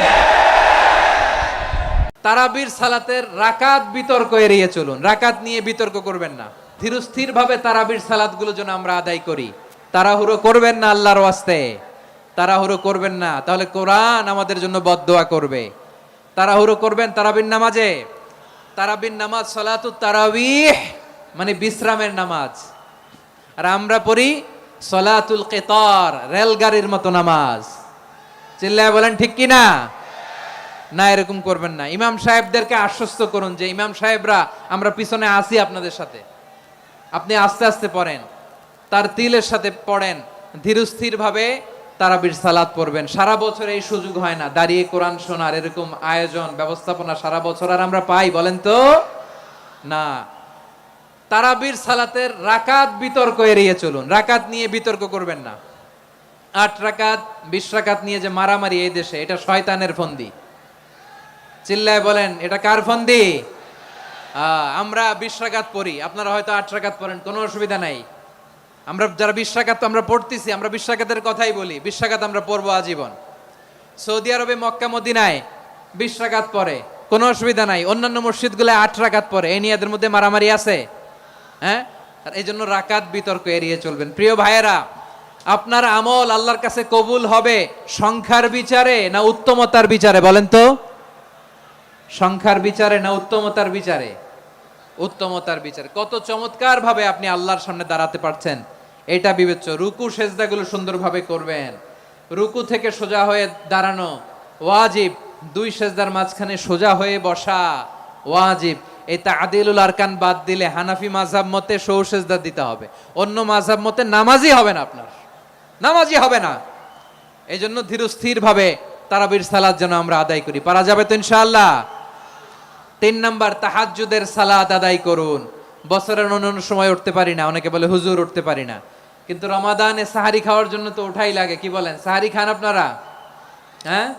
তারাবির সালাতের রাকাত বিতর্ক এড়িয়ে চলুন। রাকাত নিয়ে বিতর্ক করবেন না। ধীরস্থির ভাবে তারাবির সালাতগুলো যেন আমরা আদায় করি। তাড়াহুড়ো করবেন না আল্লাহর ওয়াস্তে, তাড়াহুড়ো করবেন না, তাহলে কোরআন আমাদের জন্য বদদোয়া করবে। তাড়াহুড়ো করবেন তারাবির নামাজে। তারাবির নামাজ সালাতুত তারাবিহ মানে বিশ্রামের নামাজ, আর আমরা পড়ি সালাতুল কিতার, রেলগাড়ির মতো নামাজ। চিল্লায় বলেন ঠিক কিনা? না, এরকম করবেন না। ইমাম সাহেবদেরকে আশ্বস্ত করুন যে ইমাম সাহেবরা আমরা পিছনে আসি আপনাদের সাথে, আপনি আস্তে আস্তে পড়েন, তার তিলের সাথে পড়েন, ধীরস্থির ভাবে তারাবির সালাত পড়বেন। সারা বছর এই সুযোগ হয় না, দাঁড়িয়ে কোরআন শোনার এরকম আয়োজন ব্যবস্থাপনা সারা বছর আর আমরা পাই বলেন তো? না। তারাবির সালাতের রাকাত বিতর্ক এড়িয়ে চলুন। রাকাত নিয়ে বিতর্ক করবেন না। 8 রাকাত 20 রাকাত নিয়ে যে মারামারি এই দেশে, এটা শয়তানের ফন্দি। চিল্লায় বলেন এটা কার ফন্দি? আমরা 20 রাকাত পড়ি, আপনারা হয়তো 8 রাকাত পড়েন, কোনো অসুবিধা নাই। আমরা যারা 20 রাকাত তো আমরা পড়তেছি, আমরা 20 রাকাতের কথাই বলি। 20 রাকাত আমরা পড়বো আজীবন। সৌদি আরবে মক্কা মদিনায় 20 রাকাত পড়ে, কোনো অসুবিধা নাই। অন্যান্য মসজিদগুলো 8 রাকাত পড়ে, এই নিয়ে এদের মধ্যে মারামারি আছে? হ্যাঁ, আর এই জন্য রাকাত বিতর্ক এড়িয়ে চলবেন। প্রিয় ভাইয়েরা, আপনার আমল আল্লাহর কাছে কবুল হবে সংখ্যার বিচারে না উত্তমতার বিচারে বলেন তো? সংখ্যার বিচারে না উত্তমতার বিচারে? উত্তমতার বিচারে। কত চমৎকার ভাবে আপনি আল্লাহর সামনে দাঁড়াতে পারছেন এটা বিবেচ্য। রুকু সেজদাগুলো সুন্দরভাবে করবেন। রুকু থেকে সোজা হয়ে দাঁড়ানো ওয়াজিব, 2 সেজদার মাঝখানে সোজা হয়ে বসা ওয়াজিব। এই তা'দিলুল আরকান বাদ দিলে হানাফি মাযহাব মতে সৌ সেজদা দিতে হবে, অন্য মাযহাব মতে নামাজই হবে না, আপনার নামাজই হবে না। এই জন্য ধীরস্থির ভাবে তারাবির সালাত যেন আমরা আদায় করি। পারা যাবে তো ইনশাআল্লাহ? 3 নাম্বার, তাহাজ্জুদের সালাত আদায় করুন। বছরের অন্যান্য সময় উঠতে পারি না, অনেকে বলে হুজুর উঠতে পারি না, কিন্তু রমাদানে সাহারি খাওয়ার জন্য তো ওঠাই লাগে। কি বলেন, সাহারি খান আপনারা? হ্যাঁ,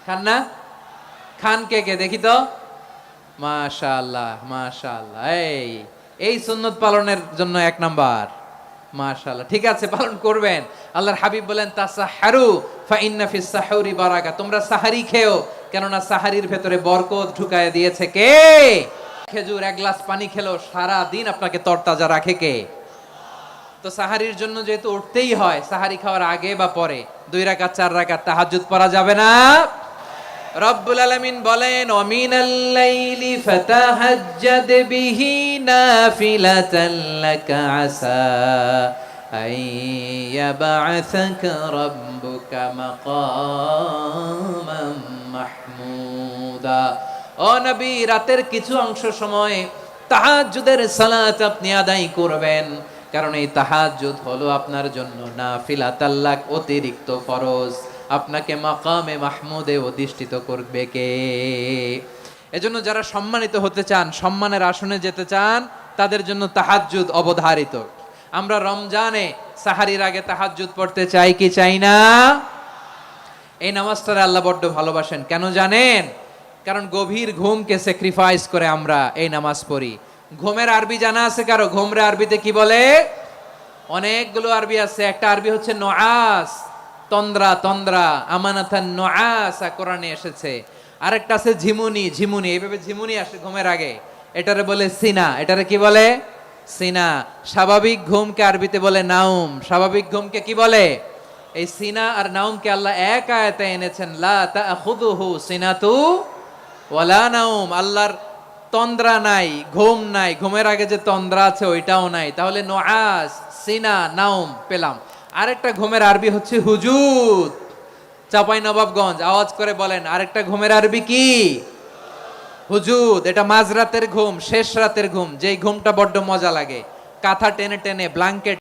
খান না? খান কে কে দেখি তো? মাশাআল্লাহ মাশাআল্লাহ। এই সুন্নত পালনের জন্য 1 নাম্বার। মাশাআল্লাহ, ঠিক আছে, পালন করবেন। আল্লাহর হাবিব বলেন তাসাহহারু ফা ইন্না ফিস সাহুরি বারাকা, তোমরা সাহারি খেও, কেননা সাহারির ভেতরে বরকত ঢুকায় দিয়েছে কে? খেজুর 1 গ্লাস পানি খেলো সারা দিন আপনাকে তরতাজা রাখে কে? তো সাহারির জন্য যেহেতু উঠতেই হয়, সাহারি খাওয়ার আগে বা পরে 2 রাকাত 4 রাকাত তাহাজ্জুদ পড়া যাবে না? রব্বুল আলামিন বলেন ওয়ামিনাল লাইলি ফাতাহাজ্জাদ বিহি নাফিলাতান লাকা আসা আইয়াবআসাকা রাব্বুকা মাকামান মাহমুদা। ও নবী, রাতের কিছু অংশ সময় তাহাজ্জুদের সালাত আপনি আদায় করবেন, কারণ এই তাহাজ্জুদ হলো আপনার জন্য নাফিলাতাল লাক, অতিরিক্ত ফরজ। আপনাকে মাকামে মাহমুদে অধিষ্ঠিত করবে কে? এজন্য যারা সম্মানিত হতে চান, সম্মানের আসনে যেতে চান, তাদের জন্য তাহাজ্জুদ অবধারিত। আমরা রমজানে সাহারির আগে তাহাজ্জুদ পড়তে চাই কি চাই না? এই নামাজটারে আল্লাহ বড্ড ভালোবাসেন। কেন জানেন? কারণ গভীর ঘুমকে স্যাক্রিফাইস করে আমরা এই নামাজ পড়ি। ঘুমের আরবি জানা আছে কারো? ঘুমরে আরবিতে কি বলে? অনেকগুলো আরবি আছে। একটা আরবি হচ্ছে নুআস, তন্দ্রা, তন্দ্রা, আমানাতান নুআসা কোরআনে এসেছে। আরেকটা আছে ঝিমুনি, ঝিমুনি, এইভাবে ঝিমুনি আসে ঘুমের আগে, এটারে বলে সিনা। এটারে কি বলে? সিনা। স্বাভাবিক ঘুমকে আরবিতে বলে নাউম। স্বাভাবিক ঘুমকে কি বলে? এই সিনা আর নাউমকে আল্লাহ এক আয়াতে এনেছেন, লা তাখুযুহু সিনাতু ওয়ালা নাউম। আল্লাহর তন্দ্রা নাই, ঘুম নাই। ঘুমের আগে যে তন্দ্রা আছে ওইটাও নাই। তাহলে নুআস, সিনা, নাউম পেলাম। আরেকটা ঘুমের আরবি হচ্ছে হুজুদ। চাঁপাইনবাবগঞ্জ আওয়াজ করে বলেন, আরেকটা ঘুমের আরবি কি? হুজুদ। এটা মাঝরাতের ঘুম, শেষ রাতের ঘুম, যেই ঘুমটা বড্ড মজা লাগে। কাঁথা টেনে টেনে, ব্ল্যাঙ্কেট